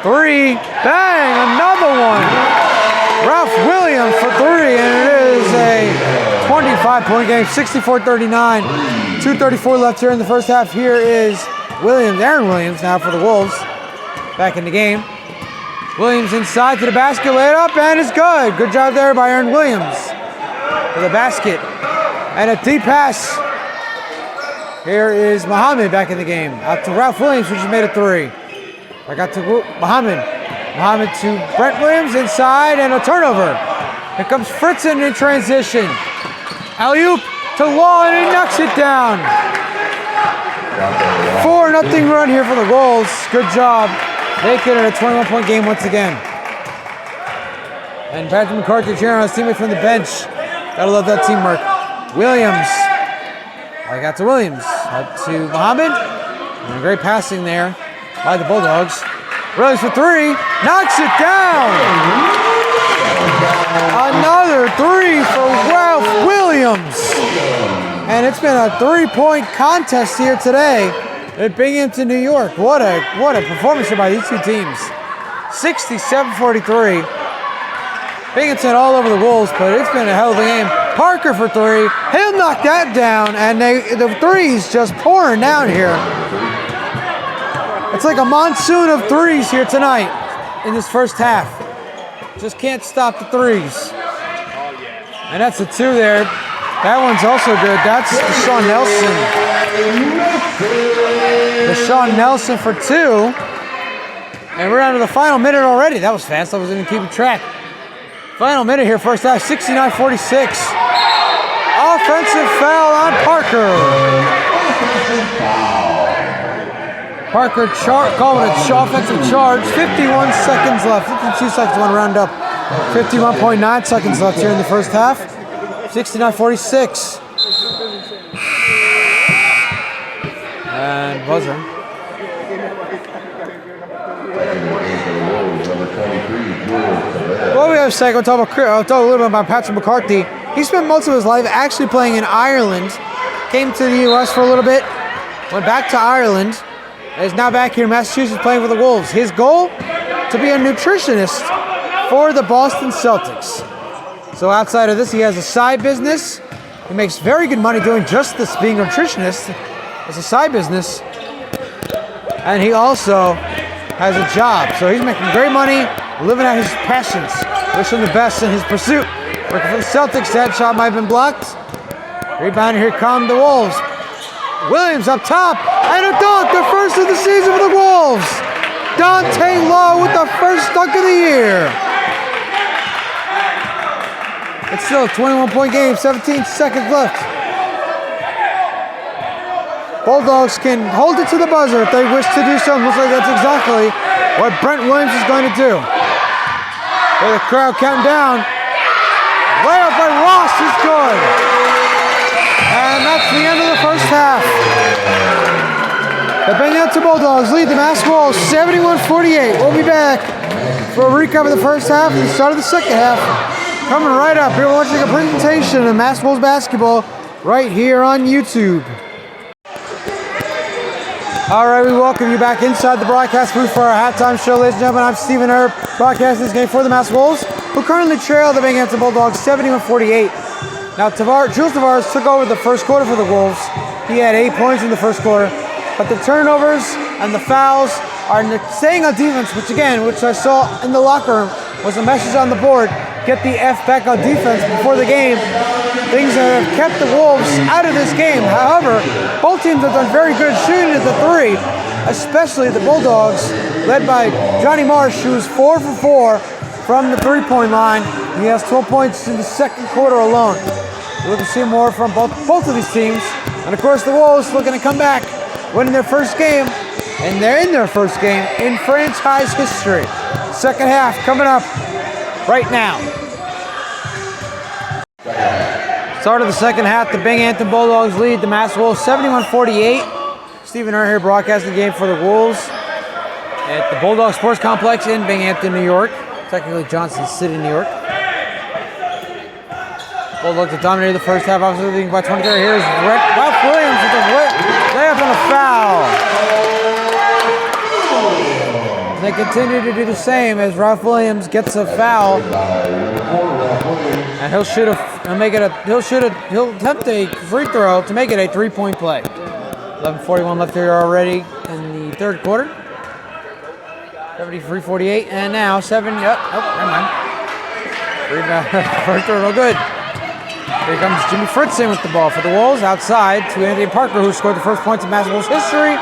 Three, bang, another one. Ralph Williams for three, and it is a 25-point game, 64-39. 2:34 left here in the first half. Here is Aaron Williams now for the Wolves. Back in the game. Williams inside to the basket, laid up, and it's good. Good job there by Aaron Williams for the basket. And a deep pass. Here is Muhammad back in the game. Out to Ralph Williams, who just made a three. Back out to Muhammad. Muhammad to Brent Williams inside, and a turnover. Here comes Fritzen in transition. Alley-oop to Law, and he knocks it down. 4-0 run here for the Wolves. Good job. Making it a 21-point game once again. And Patrick McCarthy cheering on his teammate from the bench. Gotta love that teamwork. Williams. Back out to Williams. Out to Muhammad. And great passing there by the Bulldogs. Williams for three. Knocks it down. Another three for Ralph Williams. And it's been a 3-point contest here today at Binghamton, New York. What a performance here by these two teams. 67-43. Binghamton all over the Wolves, but it's been a hell of a game. Parker for three. He'll knock that down, and the threes just pouring down here. It's like a monsoon of threes here tonight in this first half. Just can't stop the threes. And that's a two there. That one's also good. That's Deshaun Nelson. Deshaun Nelson for two. And we're down to the final minute already. That was fast. I wasn't even keeping track. Final minute here, first half, 69-46. Offensive foul on Parker. Parker called it an offensive charge. 51 seconds left. 52 seconds, want to round up. 51.9 seconds left here in the first half. 69-46. And buzzer. Well, we have a second. I'll talk a little bit about Patrick McCarthy. He spent most of his life actually playing in Ireland. Came to the U.S. for a little bit. Went back to Ireland. And is now back here in Massachusetts playing for the Wolves. His goal? To be a nutritionist for the Boston Celtics. So outside of this, he has a side business. He makes very good money doing just this, being a nutritionist. It's a side business. And he also has a job. So he's making great money, living out his passions. Wish him the best in his pursuit. Working for the Celtics. That shot might have been blocked. Rebound, here come the Wolves. Williams up top, and a dunk, the first of the season for the Wolves. Dante Law with the first dunk of the year. It's still a 21-point game, 17 seconds left. Bulldogs can hold it to the buzzer if they wish to do so. Looks like that's exactly what Brent Williams is going to do. With the crowd counting down. Layup by Ross is good. And that's the end of the first half. The Binghamton Bulldogs lead the Mass Wolves 71-48. We'll be back for a recap of the first half and the start of the second half. Coming right up, here we're watching a presentation of Mass Wolves basketball right here on YouTube. All right, we welcome you back inside the broadcast booth for our halftime show. Ladies and gentlemen, I'm Stephen Erb, broadcasting this game for the Mass Wolves, who currently trail the Binghamton Bulldogs 71-48. Now, Jules Tavares took over the first quarter for the Wolves. He had 8 points in the first quarter, but the turnovers and the fouls are staying on defense, which I saw in the locker room was a message on the board. Get the F back on defense before the game. Things that have kept the Wolves out of this game. However, both teams have done very good shooting at the three, especially the Bulldogs, led by Johnny Marsh, who's 4 for 4 from the three-point line. He has 12 points in the second quarter alone. We're looking to see more from both of these teams. And of course, the Wolves looking to come back, winning their first game, and they're in their first game in franchise history. Second half coming up right now. Start of the second half, the Binghamton Bulldogs lead the Mass Wolves 71-48. Stephen Earn here broadcasting the game for the Wolves at the Bulldog Sports Complex in Binghamton, New York. Technically Johnson City, New York. Bulldogs have dominated the first half, obviously leading by 23. Here's Ralph Williams with a layup and a foul. They continue to do the same as Ralph Williams gets a foul, and he'll attempt a free throw to make it a three-point play. 11:41 left here already in the third quarter. 73-48, and now never mind. Rebound, free throw, no good. Here comes Jimmy Fritzen with the ball for the Wolves, outside to Anthony Parker, who scored the first points in Mass Wolves history.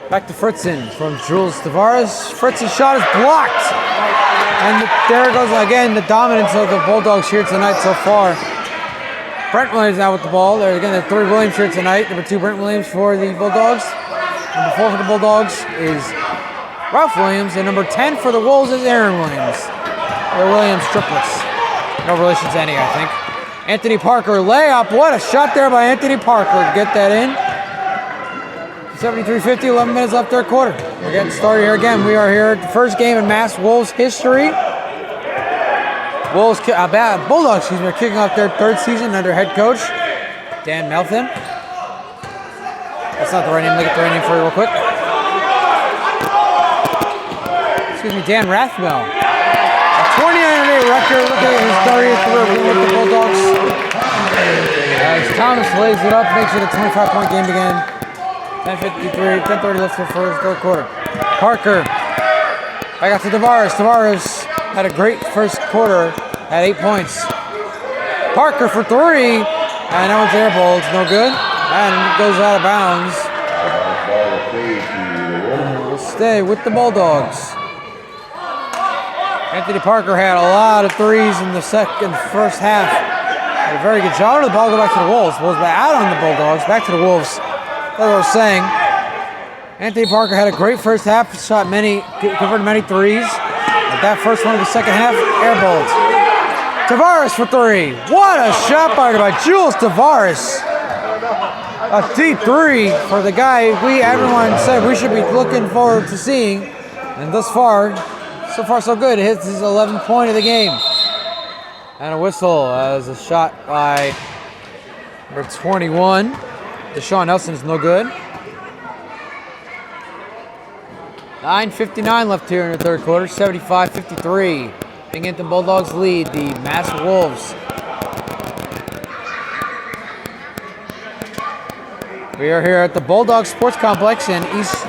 Back to Fritzen from Jules Tavares. Fritzen's shot is blocked. And there goes again the dominance of the Bulldogs here tonight so far. Brent Williams now with the ball. There again, the third Williams here tonight. Number 2, Brent Williams for the Bulldogs. Number 4 for the Bulldogs is Ralph Williams. And number 10 for the Wolves is Aaron Williams. They're Williams triplets. No relation to any, I think. Anthony Parker layup. What a shot there by Anthony Parker to get that in. 73-50, 11 minutes left third quarter. We're getting started here again. We are here at the first game in Mass Wolves history. Bulldogs, are kicking off their third season under head coach Dan Meltham. That's not the right name. Let me get the right name for you real quick. Excuse me, Dan Rathmel. A 29-8 record. Look at his 30th career with the Bulldogs. As Thomas lays it up, makes it a 25-point game again. 10:30 left for the third quarter. Parker back out to Tavares. Tavares had a great first quarter at 8 points. Parker for 3, and that one's airball. It's no good, and it goes out of bounds. We'll stay with the Bulldogs. Anthony Parker had a lot of threes in the first half. Had a very good shot. The ball go back to the Wolves. Wolves back out on the Bulldogs. Back to the Wolves. That's what I was saying. Anthony Parker had a great first half. Converted many threes. But that first one of the second half, airballed. Tavares for 3. What a shot by Jules Tavares. A deep 3 for the guy everyone said we should be looking forward to seeing. And thus far, so far so good. It hits his 11th point of the game. And a whistle as a shot by number 21. Deshaun Nelson's no good. 9:59 left here in the third quarter. 75-53. Binghamton Bulldogs lead the Mass Wolves. We are here at the Bulldog Sports Complex in East.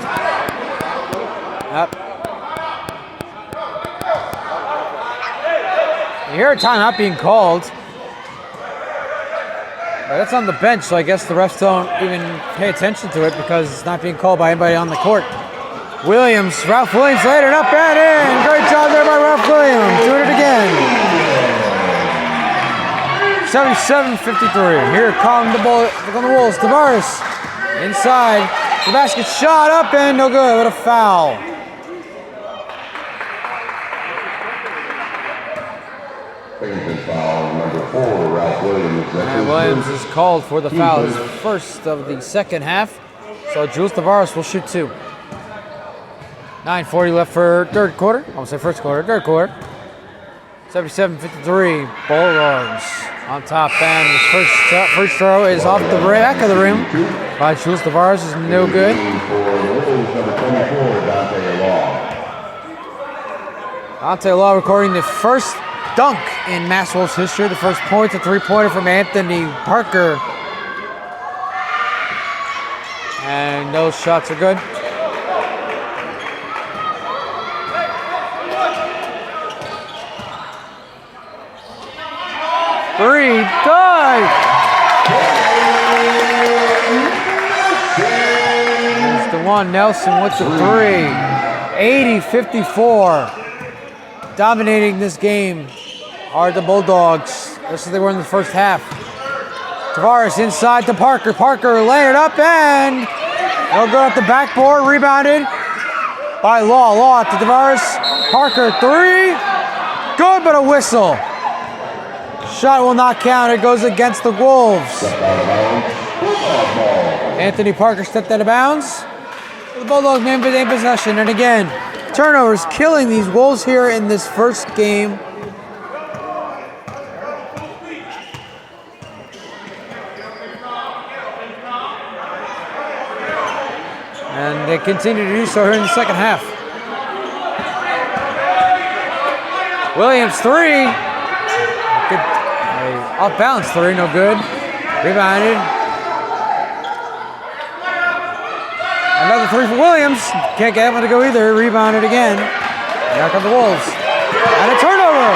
You hear a timeout being called. That's on the bench, so I guess the refs don't even pay attention to it because it's not being called by anybody on the court. Ralph Williams laid it up and in. Great job there by Ralph Williams. Doing it again. 77-53. Here come the Wolves. Tavares inside. The basket shot up and no good. What a foul. Foul number 4, Ralph Williams. And Williams is called for the foul. His first of the second half. So Jules Tavares will shoot 2. 9:40 left for third quarter. I would say first quarter, third quarter. 77-53. Bulldogs on top, and his first throw is off the back of the rim by Jules Tavares. Is no good. Dante Law recording the first dunk in Mass Wolves history. The first point, a 3-pointer from Anthony Parker. And those shots are good. Three, good! There's the one, Nelson with the three. 80-54. Dominating this game are the Bulldogs, just as they were in the first half. Tavares inside to Parker. Parker laid it up and it'll go at the backboard. Rebounded by Law. Law to Tavares. Parker, three. Good, but a whistle. Shot will not count. It goes against the Wolves. Anthony Parker stepped out of bounds. The Bulldogs maintain possession. And again, turnovers killing these Wolves here in this first game. And they continue to do so here in the second half. Williams, three. Good. Off balance, three, no good. Rebounded. Another three for Williams. Can't get that one to go either. Rebounded again. Back on the Wolves. And a turnover.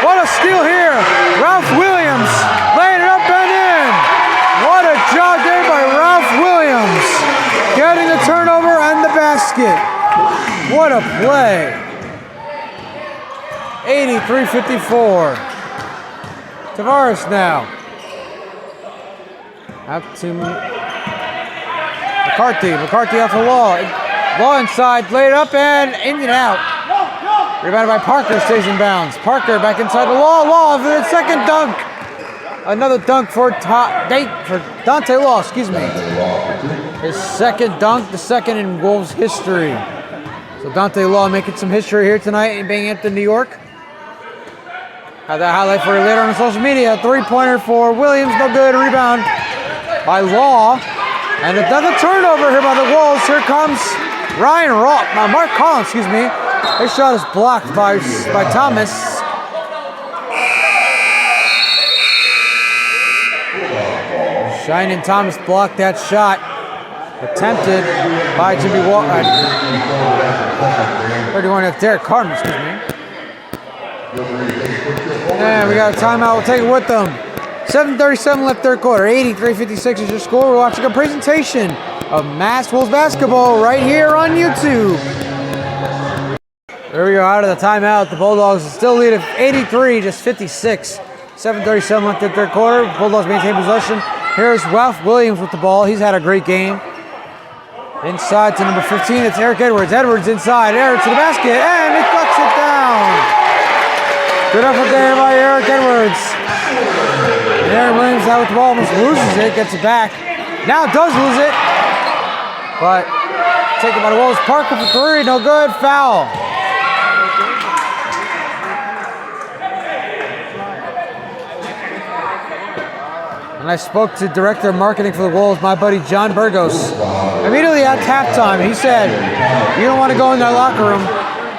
What a steal here. Ralph Williams laying it up and in. What a job there by Ralph Williams. Getting the turnover and the basket. What a play. 83-54. Tavares now. Out to McCarthy. McCarthy out to Law. Law inside. Laid it up and in and out. Rebounded by Parker. Stays in bounds. Parker back inside to Law. Law for the second dunk. Another dunk for Dante Law. Excuse me. His second dunk. The second in Wolves history. So Dante Law making some history here tonight in Binghamton, New York. Have that highlight for you later on social media. Three-pointer for Williams, no good. Rebound by Law. And another turnover here by the Wolves. Here comes Mark Collins, excuse me. His shot is blocked by Thomas. Shining Thomas blocked that shot. Attempted by Jimmy Walker. 31, that's Derek Carter, excuse me. And we got a timeout. We'll take it with them. 7:37 left third quarter. 83-56 is your score. We're watching a presentation of Mass Wolves basketball right here on YouTube. There we go. Out of the timeout. The Bulldogs still lead at 83, just 56. 7:37 left in third quarter. Bulldogs maintain possession. Here's Ralph Williams with the ball. He's had a great game. Inside to number 15. It's Eric Edwards. Edwards inside. Eric to the basket. And he flucks it down. Good effort there by Eric Edwards. And Aaron Williams out with the ball, almost loses it, gets it back. Now does lose it. But taken by the Wolves. Parker for three, no good, foul. And I spoke to Director of Marketing for the Wolves, my buddy John Burgos. Immediately at halftime, he said, you don't want to go in that locker room.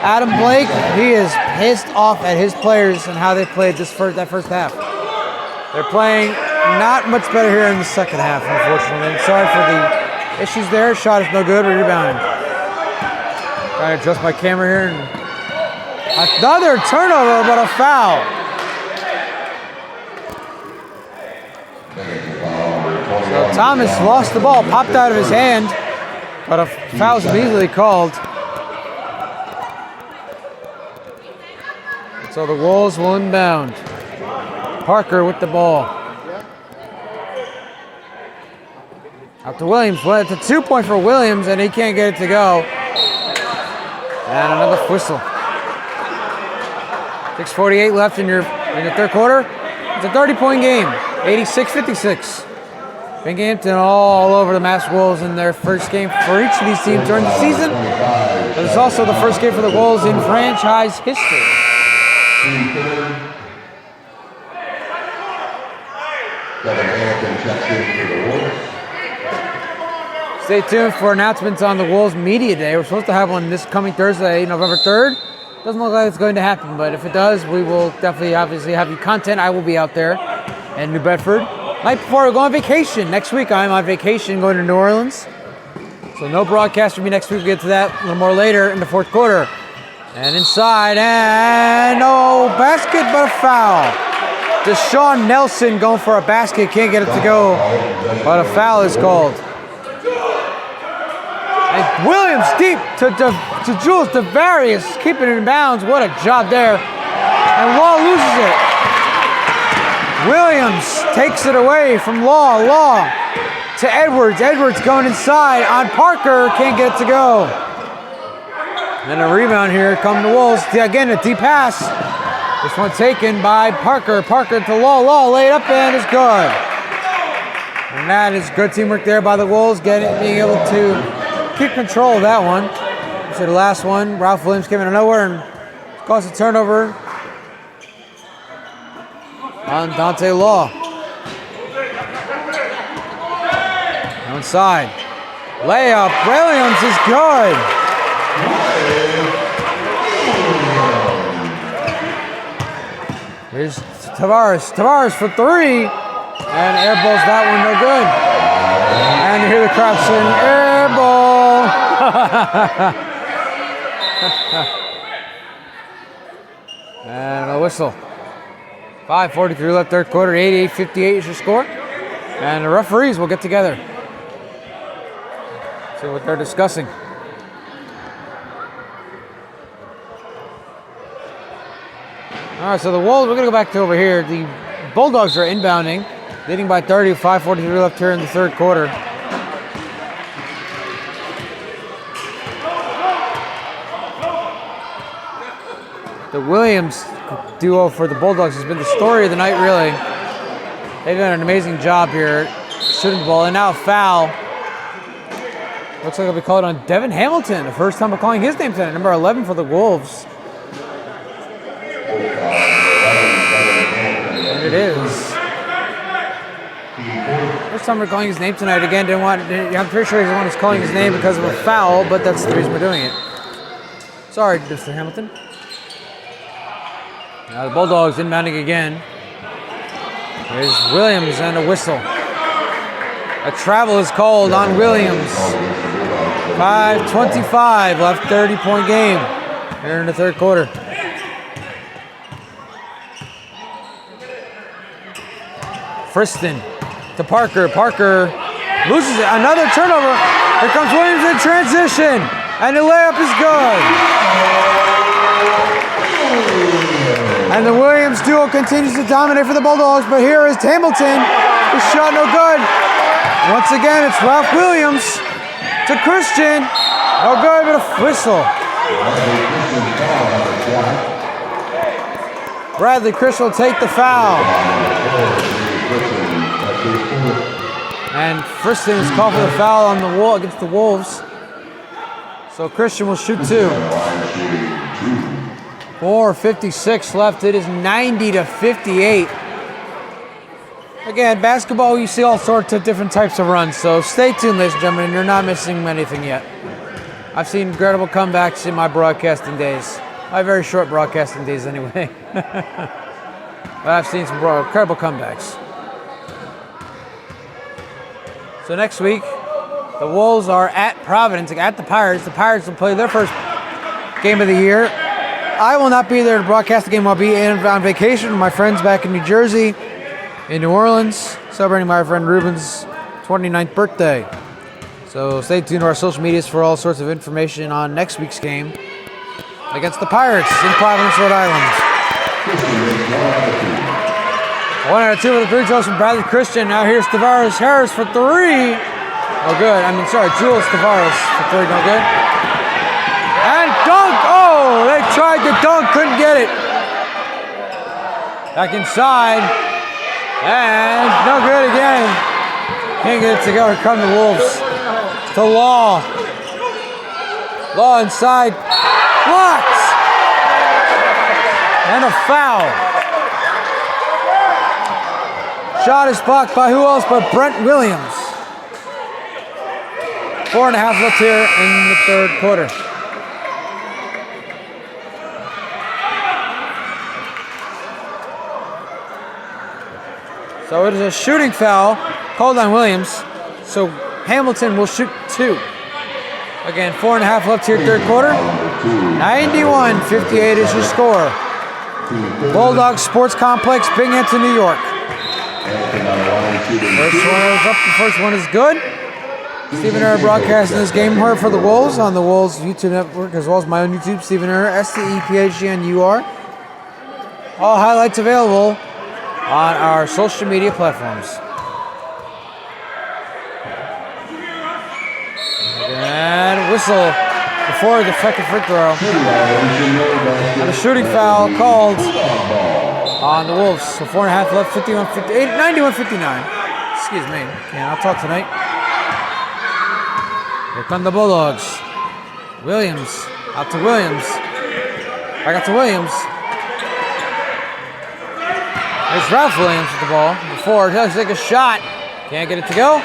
Adam Blake, he is pissed off at his players and how they played that first half. They're playing not much better here in the second half, unfortunately. Sorry for the issues there. Shot is no good. Rebounding. Trying to adjust my camera here. And another turnover, but a foul. So Thomas lost the ball, popped out of his hand, but a foul is immediately called. So the Wolves will inbound. Parker with the ball. Out to Williams. Well, it's a 2-point for Williams, and he can't get it to go. And another whistle. 6:48 left in the third quarter. It's a 30-point game. 86-56. Binghamton all over the Mass Wolves in their first game for each of these teams during the season. But it's also the first game for the Wolves in franchise history. Stay tuned for announcements on the Wolves Media Day. We're supposed to have one this coming Thursday, November 3rd. Doesn't look like it's going to happen, but if it does, we will definitely obviously have you content. I will be out there in New Bedford. Night before we go on vacation. Next week I'm on vacation going to New Orleans. So no broadcast for me next week. We'll get to that a little more later in the fourth quarter. And inside, and no basket, but a foul. Deshaun Nelson going for a basket, can't get it to go, but a foul is called. And Williams deep to Jules Tavarius, keeping it in bounds. What a job there. And Law loses it. Williams takes it away from Law. Law to Edwards. Edwards going inside on Parker, can't get it to go. And a rebound here, come the Wolves. Again, a deep pass. This one taken by Parker. Parker to Law. Law laid up and is good. And that is good teamwork there by the Wolves, being able to keep control of that one. So the last one, Ralph Williams came out of nowhere and caused a turnover on Dante Law. Outside. Layup. Williams is good. Here's Tavares. Tavares for three. And airballs that one, no good. And you hear the crowd saying, airball. And a whistle. 5:43 left third quarter. 88-58 is your score. And the referees will get together. See what they're discussing. All right, so the Wolves, we're going to go back to over here. The Bulldogs are inbounding, leading by 30, 5:43 left here in the third quarter. The Williams duo for the Bulldogs has been the story of the night, really. They've done an amazing job here shooting the ball. And now a foul. Looks like it'll be called on Devin Hamilton. The first time we're calling his name tonight, number 11 for the Wolves. And it is. First time we're calling his name tonight. Again, I'm pretty sure he's the one who's calling his name because of a foul, but that's the reason we're doing it. Sorry, Mr. Hamilton. Now the Bulldogs inbounding again. There's Williams and a whistle. A travel is called on Williams. 5:25 left, 30-point game here in the third quarter. Friston to Parker. Parker loses it. Another turnover. Here comes Williams in transition. And the layup is good. And the Williams duo continues to dominate for the Bulldogs, but here is Hamilton. The shot no good. Once again, it's Ralph Williams to Christian. No good, but a whistle. Bradley Christian will take the foul. And Friston is called for the foul on the wall against the Wolves. So Christian will shoot two. 4:56 left. It is 90-58. Again, basketball, you see all sorts of different types of runs. So stay tuned, ladies and gentlemen. You're not missing anything yet. I've seen incredible comebacks in my broadcasting days. My very short broadcasting days, anyway. But I've seen some incredible comebacks. So next week, the Wolves are at Providence, at the Pirates. The Pirates will play their first game of the year. I will not be there to broadcast the game. I'll be on vacation with my friends back in New Jersey, in New Orleans, celebrating my friend Ruben's 29th birthday. So stay tuned to our social medias for all sorts of information on next week's game against the Pirates in Providence, Rhode Island. 1 out of 2 with a three throws from Bradley Christian. Now here's Tavares Harris for three. No good. Jules Tavares for three. No good. And dunk! Oh, they tried to dunk, couldn't get it. Back inside. And no good again. Can't get it to go. Here come the Wolves. To Law. Law inside. Blocked. And a foul. Shot is blocked by who else but Brent Williams. 4.5 left here in the third quarter. So it is a shooting foul called on Williams. So Hamilton will shoot two. Again, 4.5 left here, third quarter. 91-58 is your score. Bulldogs Sports Complex, Binghamton, New York. First one is up. The first one is good. Stephen Err broadcasting this game here for the Wolves on the Wolves YouTube network, as well as my own YouTube, Stephen Err, STEPHGNUR. All highlights available on our social media platforms. And whistle before the second free throw. And a shooting foul called on the Wolves. So 4.5 left, 51-58, 91-59. Excuse me. I'll talk tonight. Here come the Bulldogs. Williams. Out to Williams. Back out to Williams. There's Ralph Williams with the ball. Before, he'll take a shot. Can't get it to go.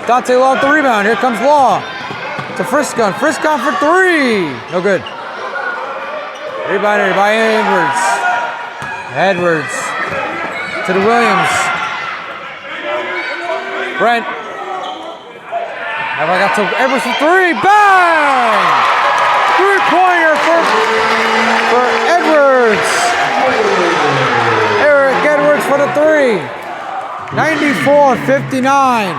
Dante Law with the rebound. Here comes Law. To Friscon. Friscon for three. No good. Rebounded by Edwards. Edwards. To the Williams. Brent. Have I got to Edwards for three? Bang! Three-pointer for Edwards. Eric Edwards for the three. 94-59.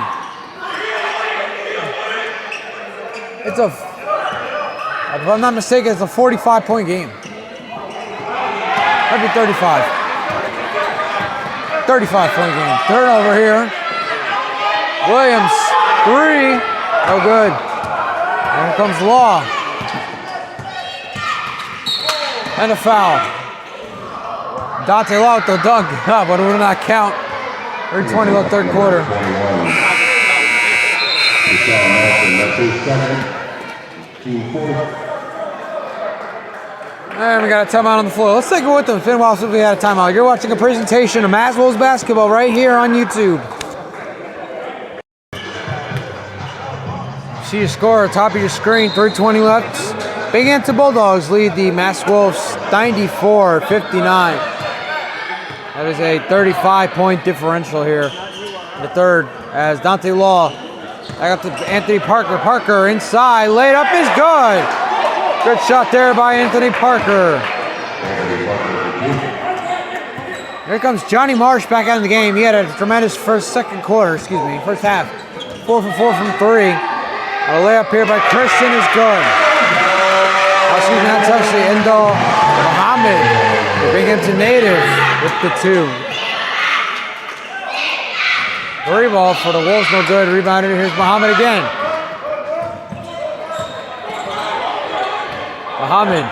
It's if I'm not mistaken, it's a 45-point game. Might be 35. 35-point game. Turnover here. Williams, three. No good. And here comes Law. And a foul. Dante Law with the dunk, but it will not count. 3:20 left third quarter. And we got a timeout on the floor. Let's take it with them. It's been a while since we had a timeout. You're watching a presentation of Mass Wolves basketball right here on YouTube. See your score at the top of your screen. 3:20 left. Binghamton Bulldogs lead the Mass Wolves 94-59. That is a 35-point differential here in the third as Dante Law. I got to Anthony Parker. Parker inside. Laid up is good. Good shot there by Anthony Parker. Here comes Johnny Marsh back out in the game. He had a tremendous first half. 4 for 4 from three. A layup here by Christian is good. Excuse me, not touching. Endo Muhammad, the Binghamton native, with the two. Three ball for the Wolves, no good. Rebounded. Here's Muhammad again. Muhammad.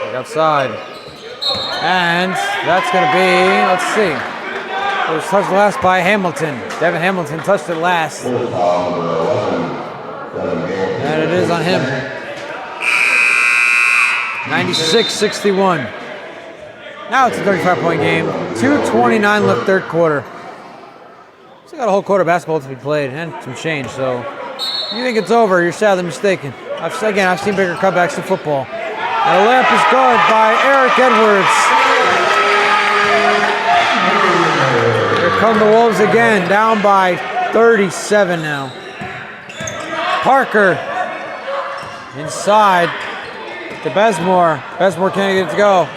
Back outside. And that's going to be, let's see. It was touched last by Hamilton. Devin Hamilton touched it last. And it is on him. 96-61. Now it's a 35-point game. 2:29 left third quarter. Still got a whole quarter of basketball to be played and some change, so if you think it's over, you're sadly mistaken. I've seen bigger cutbacks in football. And a layup is good by Eric Edwards. Here come the Wolves again, down by 37 now. Parker inside to Besmore. Besmore can't get it to go.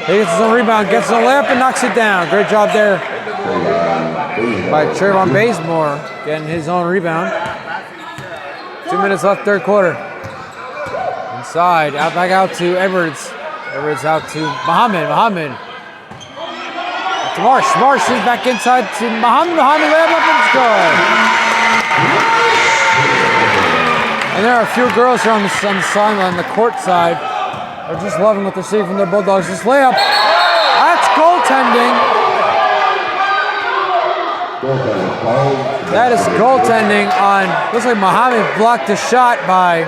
He gets his own rebound, gets a layup, and knocks it down. Great job there by Trayvon Bazemore getting his own rebound. 2 minutes left, third quarter. Inside, back out to Edwards. Edwards out to Muhammad. Muhammad. Out to Marsh. Marsh is back inside to Muhammad. Muhammad layup up and it's good. And there are a few girls here on the sideline, on the court side. They're just loving what they're seeing from their Bulldogs. This layup, that's goaltending. That is goaltending on, looks like Muhammad blocked a shot by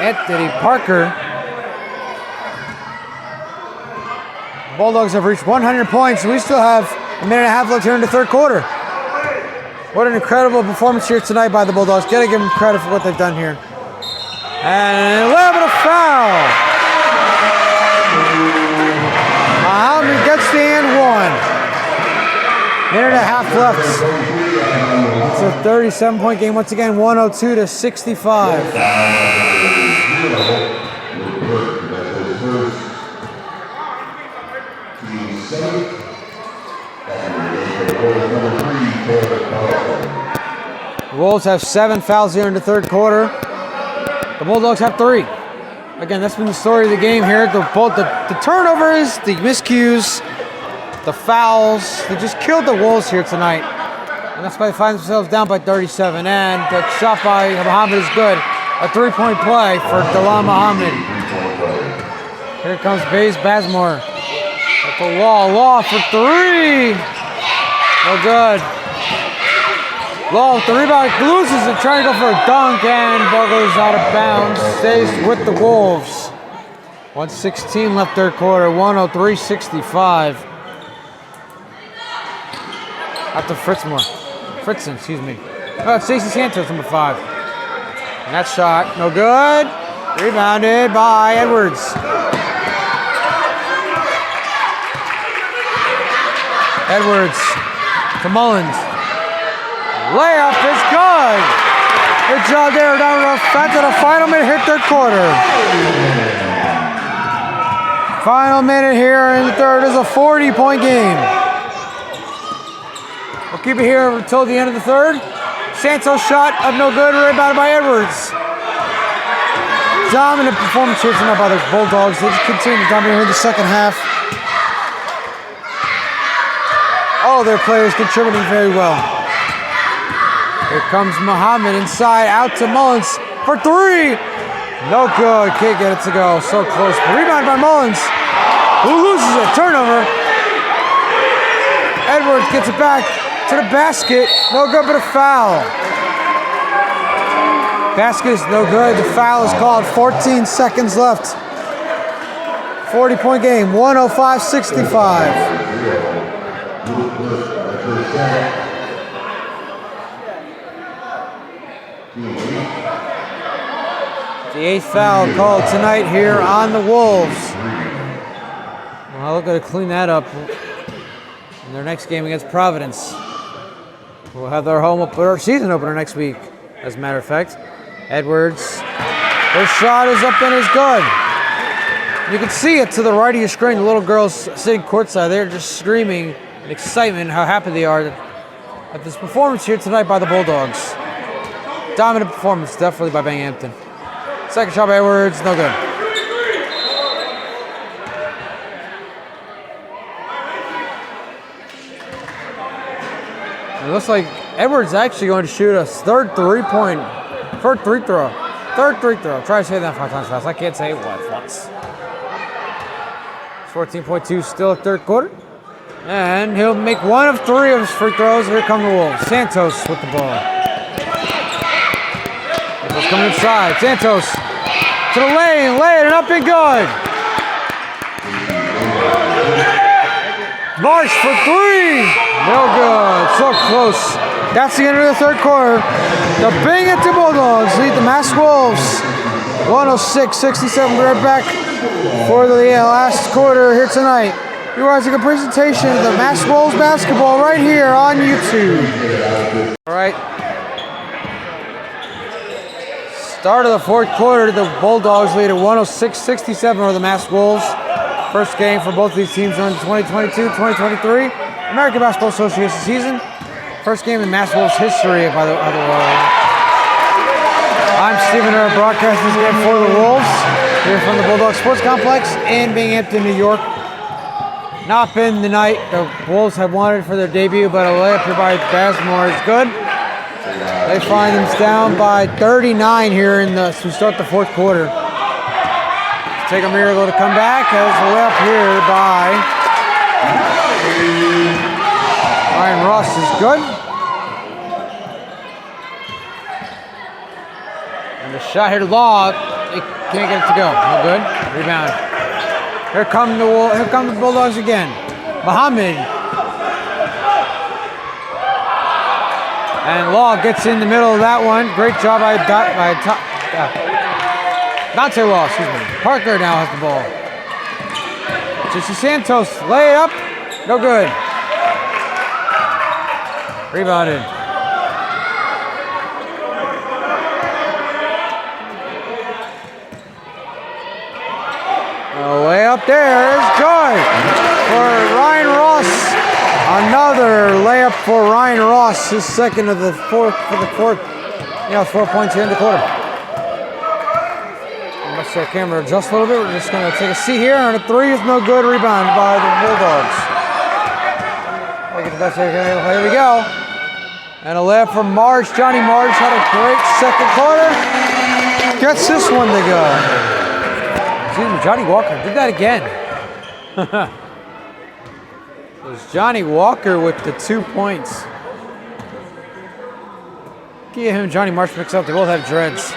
Anthony Parker. Bulldogs have reached 100 points. We still have a minute and a half left here in the third quarter. What an incredible performance here tonight by the Bulldogs. Gotta give them credit for what they've done here. And a little bit of foul. Muhammad gets the and one. Minute and a half left. It's a 37-point game once again, 102-65. The Wolves have 7 fouls here in the third quarter. The Bulldogs have 3. Again, that's been the story of the game here. The turnovers, the miscues, the fouls, they just killed the Wolves here tonight. And that's why they find themselves down by 37. And the shot by Muhammad is good. A 3-point play for Dalam Muhammad. Here comes Bazemore. At the Law for 3. No good. Law with the rebound, loses it, trying to go for a dunk, and ball goes out of bounds. Stays with the Wolves. 1:16 left third quarter, 103-65. After Fritzen, excuse me. Oh, it's Stacey Santos, number 5. And that shot, no good. Rebounded by Edwards. Edwards to Mullins. Layup is good. Good job there. Down to the final minute here, third quarter. Final minute here in the third is a 40-point game. We'll keep it here until the end of the third. Santos shot up no good, rebounded by Edwards. Dominant performance here tonight by the Bulldogs. They just continue to dominate here in the second half. All their players contributing very well. Here comes Muhammad inside, out to Mullins for 3. No good, can't get it to go. So close. Rebound by Mullins, who loses it. Turnover. Edwards gets it back to the basket. No good, but a foul. Basket is no good. The foul is called. 14 seconds left. 40-point game, 105-65. The 8th foul called tonight here on the Wolves. Well, look at to clean that up in their next game against Providence. We'll have their season opener next week, as a matter of fact. Edwards, their shot is up and is good. You can see it to the right of your screen. The little girls sitting courtside, they're just screaming in excitement how happy they are at this performance here tonight by the Bulldogs. Dominant performance, definitely by Binghamton. Second shot by Edwards, no good. It looks like Edwards actually going to shoot a third free throw. Try to say that 5 times fast. I can't say it once. 14.2 still at third quarter. And he'll make 1 of 3 of his free throws. Here come the Wolves. Santos with the ball. Santos coming inside. Santos to the lane. Lay it up and good. Marsh for 3. No good. So close. That's the end of the third quarter. The Binghamton Bulldogs lead the Mass Wolves 106-67. We're right back for the last quarter here tonight. You're watching a presentation of the Mass Wolves basketball right here on YouTube. All right. Start of the fourth quarter, the Bulldogs lead at 106-67 over the Mass Wolves. First game for both of these teams during the 2022-2023 American Basketball Association season. First game in Mass Wolves history, by the way. I'm Stephen Earl, broadcasting this game for the Wolves, here from the Bulldog Sports Complex in Binghamton, New York. Not been the night the Wolves have wanted for their debut, but a layup here by Bazemore is good. They find them down by 39 here to start the fourth quarter. Take a miracle to come back as a layup here by Ryan Ross is good. And the shot here to Law, they can't get it to go. No good. Rebound. Here come the Bulldogs again. Muhammad. And Law gets in the middle of that one. Great job by Dante Law, excuse me. Parker now has the ball. Jesse Santos, lay up. No good. Rebounded. Way up there is good for Ryan Ross. Another layup for Ryan Ross, his second of the fourth for the fourth. 4 points here in the quarter. Let's see our camera adjust a little bit. We're just going to take a seat here. And a three is no good. Rebound by the Bulldogs. Here we go. And a layup from Marsh. Johnny Marsh had a great second quarter. Gets this one to go. Excuse me, Johnny Walker did that again. It was Johnny Walker with the 2 points. Give him Johnny Marsh mixed up. They both have dreads.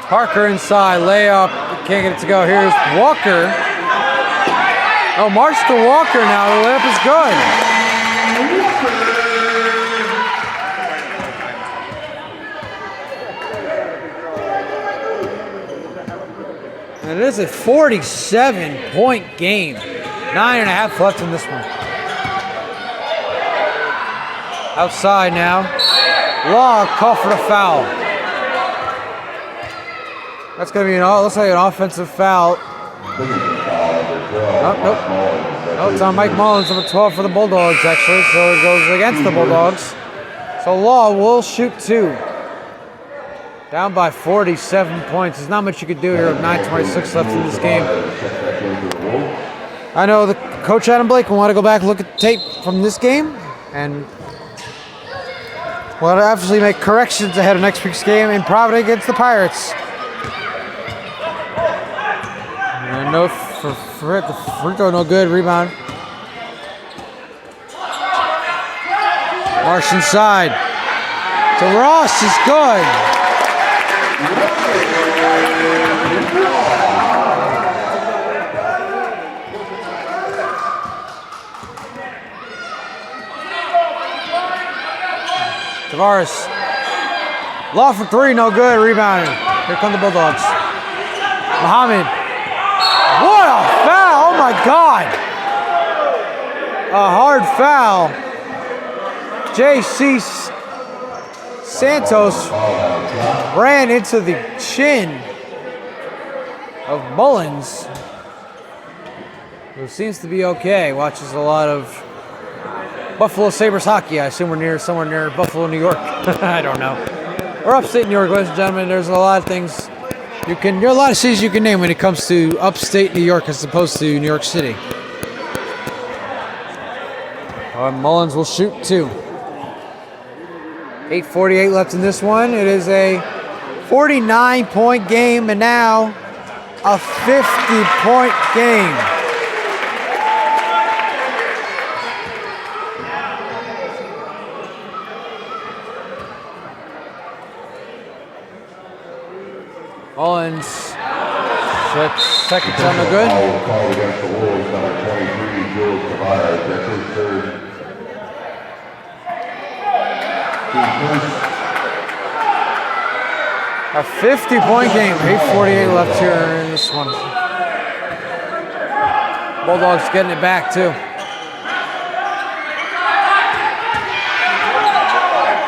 Parker inside, layup. Can't get it to go. Here's Walker. Oh, Marsh to Walker now. The layup is good. And it is a 47-point game. 9.5 left in this one. Outside now. Law called for the foul. That's going to be looks like an offensive foul. Nope. Oh, it's on Mike Mullins, number 12 for the Bulldogs, actually. So it goes against the Bulldogs. So Law will shoot 2. Down by 47 points. There's not much you could do here with 9:26 left in this game. I know the coach Adam Blake will want to go back and look at the tape from this game. And we'll obviously make corrections ahead of next week's game in Providence against the Pirates. And no for the free throw, no good. Rebound. Marsh inside. To Ross is good. Tavares. Law for 3, no good. Rebounding. Here come the Bulldogs. Muhammad. What a foul! Oh my God! A hard foul. J.C. Santos ran into the chin of Mullins, who seems to be okay. Watches a lot of Buffalo Sabres hockey. I assume we're somewhere near Buffalo, New York. I don't know. Or upstate New York, ladies and gentlemen. There's a lot of things there are a lot of cities you can name when it comes to upstate New York as opposed to New York City. Mullins will shoot 2. 8:48 left in this one. It is a 49-point game and now a 50-point game. Mullins, second time no good. Call against the Wolves, number 23, Jules Tavares. That's his third. A 50-point game. 8:48 left here in this one. Bulldogs getting it back too.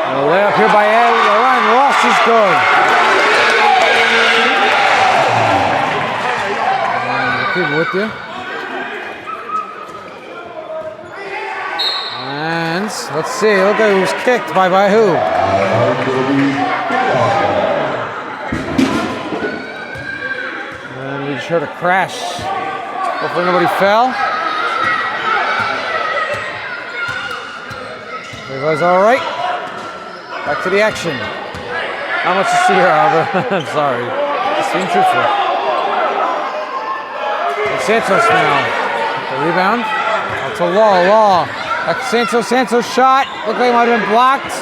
A layup here by Ryan Ross is good. With you. And let's see, look at who's kicked by who. And we just heard a crash. Hopefully nobody fell. Everybody's all right. Back to the action. Not much to see here, Albert. I'm sorry. Just being truthful. Santos now. The rebound. Out to Law. Back to Santos. Santos shot. Looked like it might have been blocked.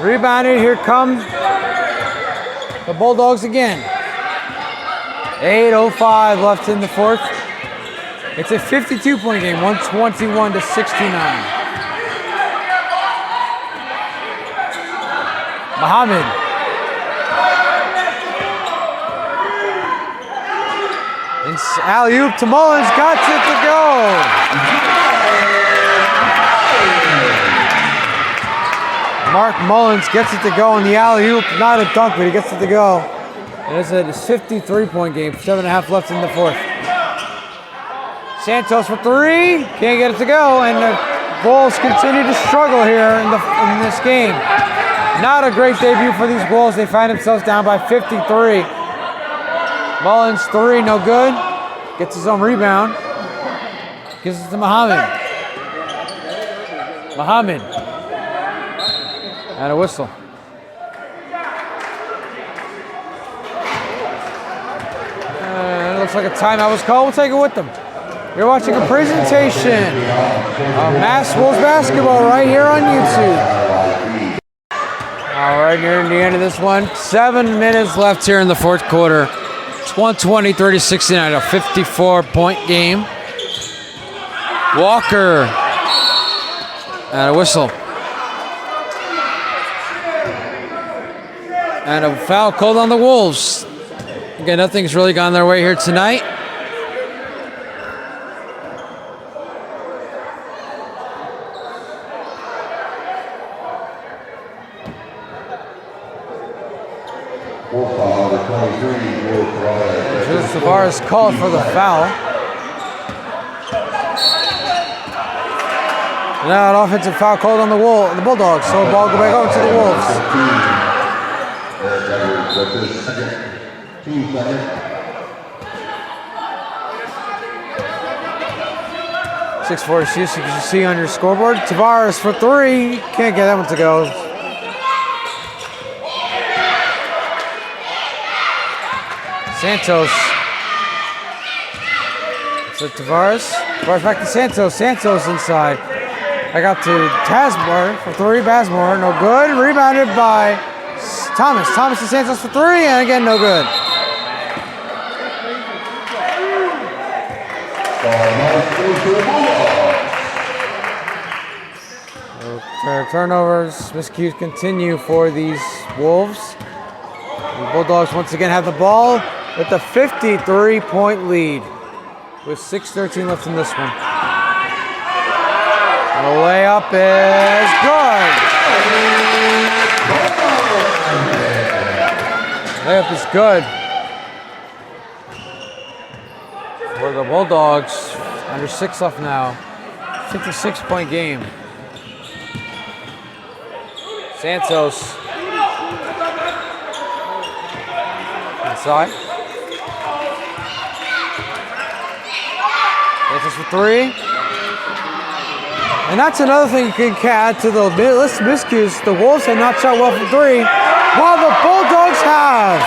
Rebounded. Here come the Bulldogs again. 8:05 left in the fourth. It's a 52-point game. 121-69. Muhammad. Alley-oop to Mullins, got it to go. Mark Mullins gets it to go on the alley-oop, not a dunk, but he gets it to go. It's a 53-point game. 7.5 left in the fourth. Santos for three. Can't get it to go. And the Bulls continue to struggle here in this game. Not a great debut for these Bulls. They find themselves down by 53. Mullins three, no good. Gets his own rebound. Gives it to Muhammad. Muhammad. And a whistle. It looks like a timeout was called. We'll take it with them. You're watching a presentation of Mass Wolves basketball right here on YouTube. All right, near the end of this one. 7 minutes left here in the fourth quarter. It's 120-30-69, a 54-point game. Walker. And a whistle. And a foul called on the Wolves. Again, nothing's really gone their way here tonight. Tavares called for the foul. Now an offensive foul called on the Bulldogs, so the ball go back over to the Wolves. 6:46, you can see on your scoreboard. Tavares for three. Can't get that one to go. Santos. So Tavares. Tavares back to Santos. Santos inside. Back out to Tasmore for three. Basmore, no good. Rebounded by Thomas. Thomas to Santos for three, and again, no good. Turnovers, miscues continue for these Wolves. The Bulldogs once again have the ball with a 53-point lead with 6:13 left in this one. The layup is good. Layup is good for the Bulldogs. Under 6 left now. 56-point game. Santos inside. Santos for three. And that's another thing you can add to the list of miscues. The Wolves have not shot well from three, while the Bulldogs have.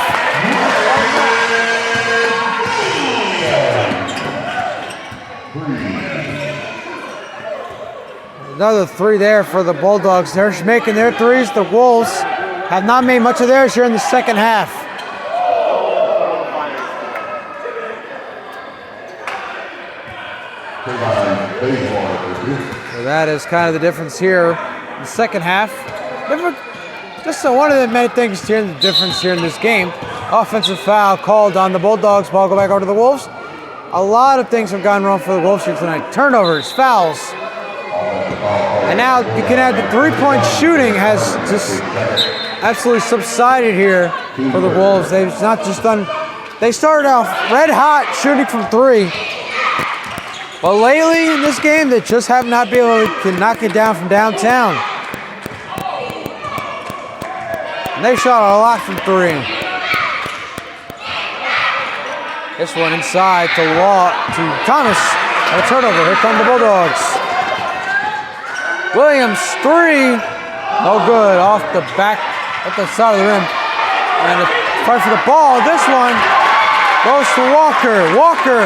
Another three there for the Bulldogs. They're making their threes. The Wolves have not made much of theirs here in the second half. So that is kind of the difference here in the second half. Just one of the many things here, the difference here in this game. Offensive foul called on the Bulldogs. Ball go back over to the Wolves. A lot of things have gone wrong for the Wolves here tonight. Turnovers, fouls. And now you can add the three-point shooting has just absolutely subsided here for the Wolves. They've not just done, they started off red hot shooting from three. But lately in this game, they just have not been able to knock it down from downtown. And they shot a lot from three. This one inside to Thomas. And a turnover. Here come the Bulldogs. Williams, three. No good. Off the back, at the side of the rim. And a fight for the ball. This one goes to Walker. Walker,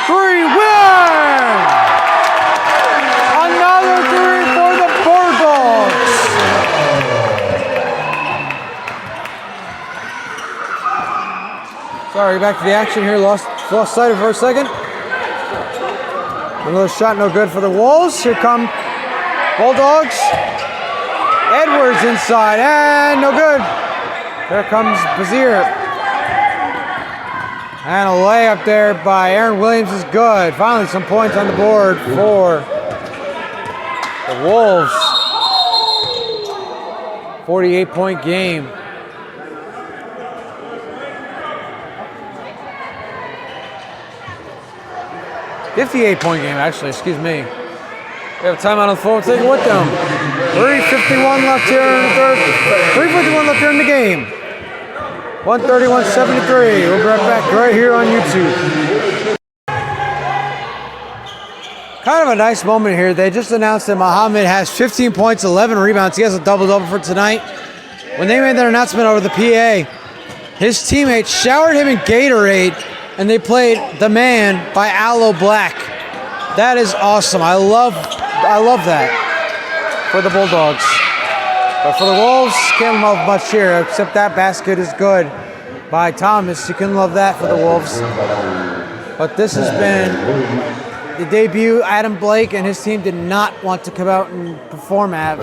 three, win! Another three for the Bulldogs. Sorry, back to the action here. Lost sight of it for a second. Another shot, no good for the Wolves. Here come Bulldogs. Edwards inside, and no good. There comes Bazier. And a layup there by Aaron Williams is good. Finally some points on the board for the Wolves. 48-point game. 58-point game, actually, excuse me. We have timeout on the floor. We'll take it with them. 3:51 left here in the third. 3:51 left here in the game. 131-73. We'll be right back right here on YouTube. Kind of a nice moment here. They just announced that Muhammad has 15 points, 11 rebounds. He has a double-double for tonight. When they made their announcement over the PA, his teammates showered him in Gatorade, and they played "The Man" by Aloe Black. That is awesome. I love that for the Bulldogs. But for the Wolves, can't love much here, except that basket is good by Thomas. You can love that for the Wolves. But this has been the debut. Adam Blake and his team did not want to come out and perform at.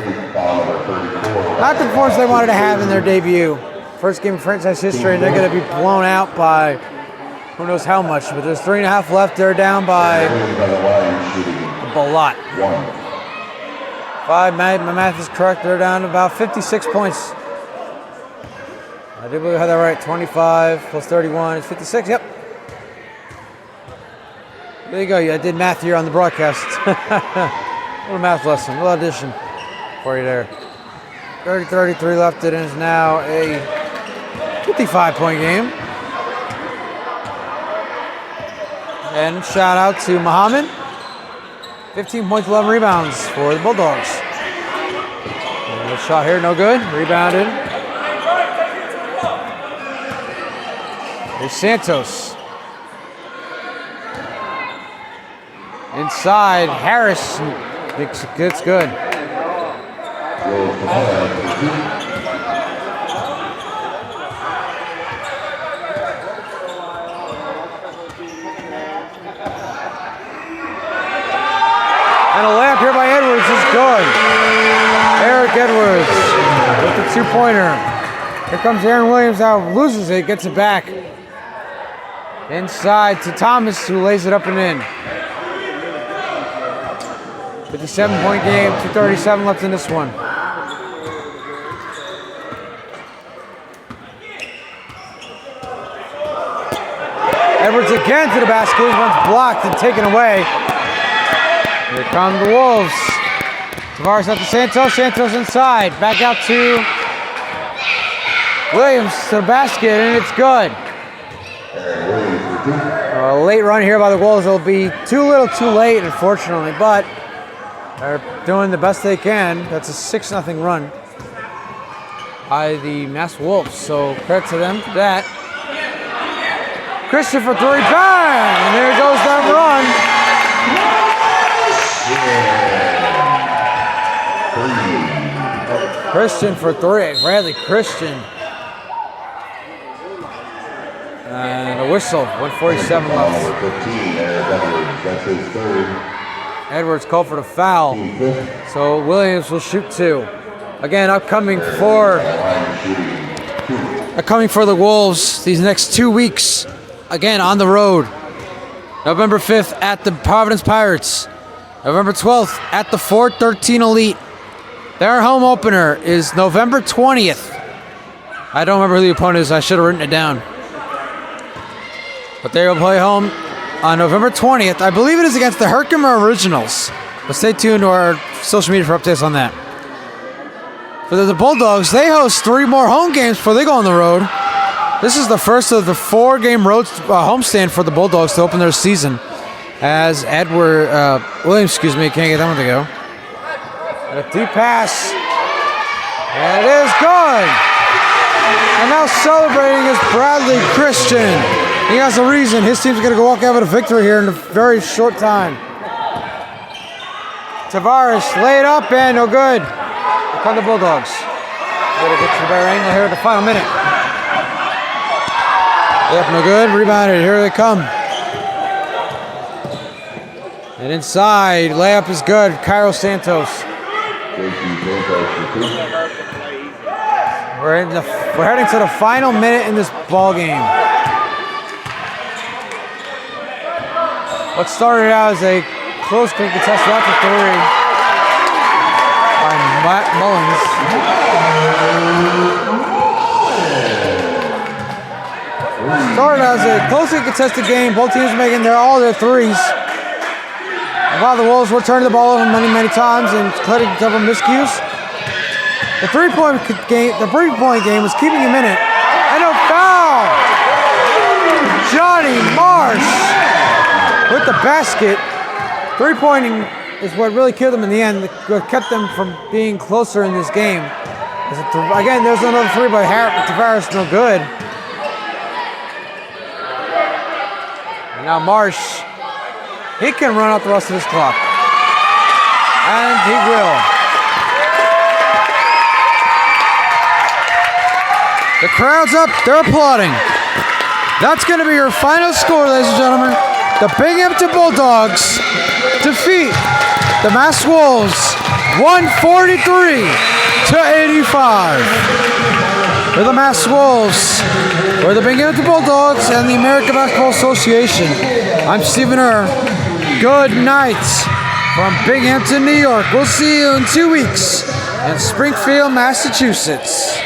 Not the performance they wanted to have in their debut. First game of franchise history, and they're going to be blown out by who knows how much. But there's 3.5 left. They're down by a lot. My math is correct. They're down about 56 points. I do believe I had that right. 25 plus 31 is 56. Yep. There you go. I did math here on the broadcast. Little math lesson, little addition for you there. 33 left. It is now a 55-point game. And shout out to Muhammad. 15 points, 11 rebounds for the Bulldogs. And a shot here, no good. Rebounded. Here's Santos. Inside, Harris. It's good. And a layup here by Edwards is good. Eric Edwards with the two-pointer. Here comes Aaron Williams out, loses it, gets it back. Inside to Thomas, who lays it up and in. 57-point game, 2:37 left in this one. Edwards again to the basket, one's blocked and taken away. Here come the Wolves. Tavares out to Santos. Santos inside. Back out to Williams to the basket, and it's good. A late run here by the Wolves. It'll be too little too late, unfortunately, but they're doing the best they can. That's a 6-0 run by the Mass Wolves, so credit to them for that. Christian for 3, bang! And there goes that run. Christian for 3, Bradley Christian. And a whistle, 1:47 left. That's his third. Edwards called for the foul, so Williams will shoot 2. Again, upcoming for the Wolves these next 2 weeks. Again, on the road. November 5th at the Providence Pirates. November 12th at the 413 Elite. Their home opener is November 20th. I don't remember who the opponent is. I should have written it down. But they will play home on November 20th. I believe it is against the Herkimer Originals. But stay tuned to our social media for updates on that. For the Bulldogs, they host 3 more home games before they go on the road. This is the first of the 4-game road homestand for the Bulldogs to open their season. As Williams, can't get that one to go. A deep pass. And it is good. And now celebrating is Bradley Christian. He has a reason. His team's going to go walk out with a victory here in a very short time. Tavares laid up and no good. Here come the Bulldogs. Got to get to the better angle here at the final minute. Yep, no good. Rebounded. Here they come. And inside, layup is good. Cairo Santos. We're heading to the final minute in this ball game. What started out as a close contest after 3 by Matt Mullins. Started out as a closely contested game. Both teams making all their threes. While the Wolves were turning the ball over many times and cutting several miscues, the three-point game was keeping him in it. And a foul! Johnny Marsh with the basket. Three-pointing is what really killed them in the end. What kept them from being closer in this game. Again, there's another three by Tavares, no good. And now Marsh, he can run out the rest of his clock. And he will. The crowd's up, they're applauding. That's going to be your final score, ladies and gentlemen. The Binghamton Bulldogs defeat the Mass Wolves 143-85. For the Mass Wolves, for the Binghamton Bulldogs and the American Basketball Association, I'm Stephen Err. Good night from Binghamton, New York. We'll see you in 2 weeks in Springfield, Massachusetts.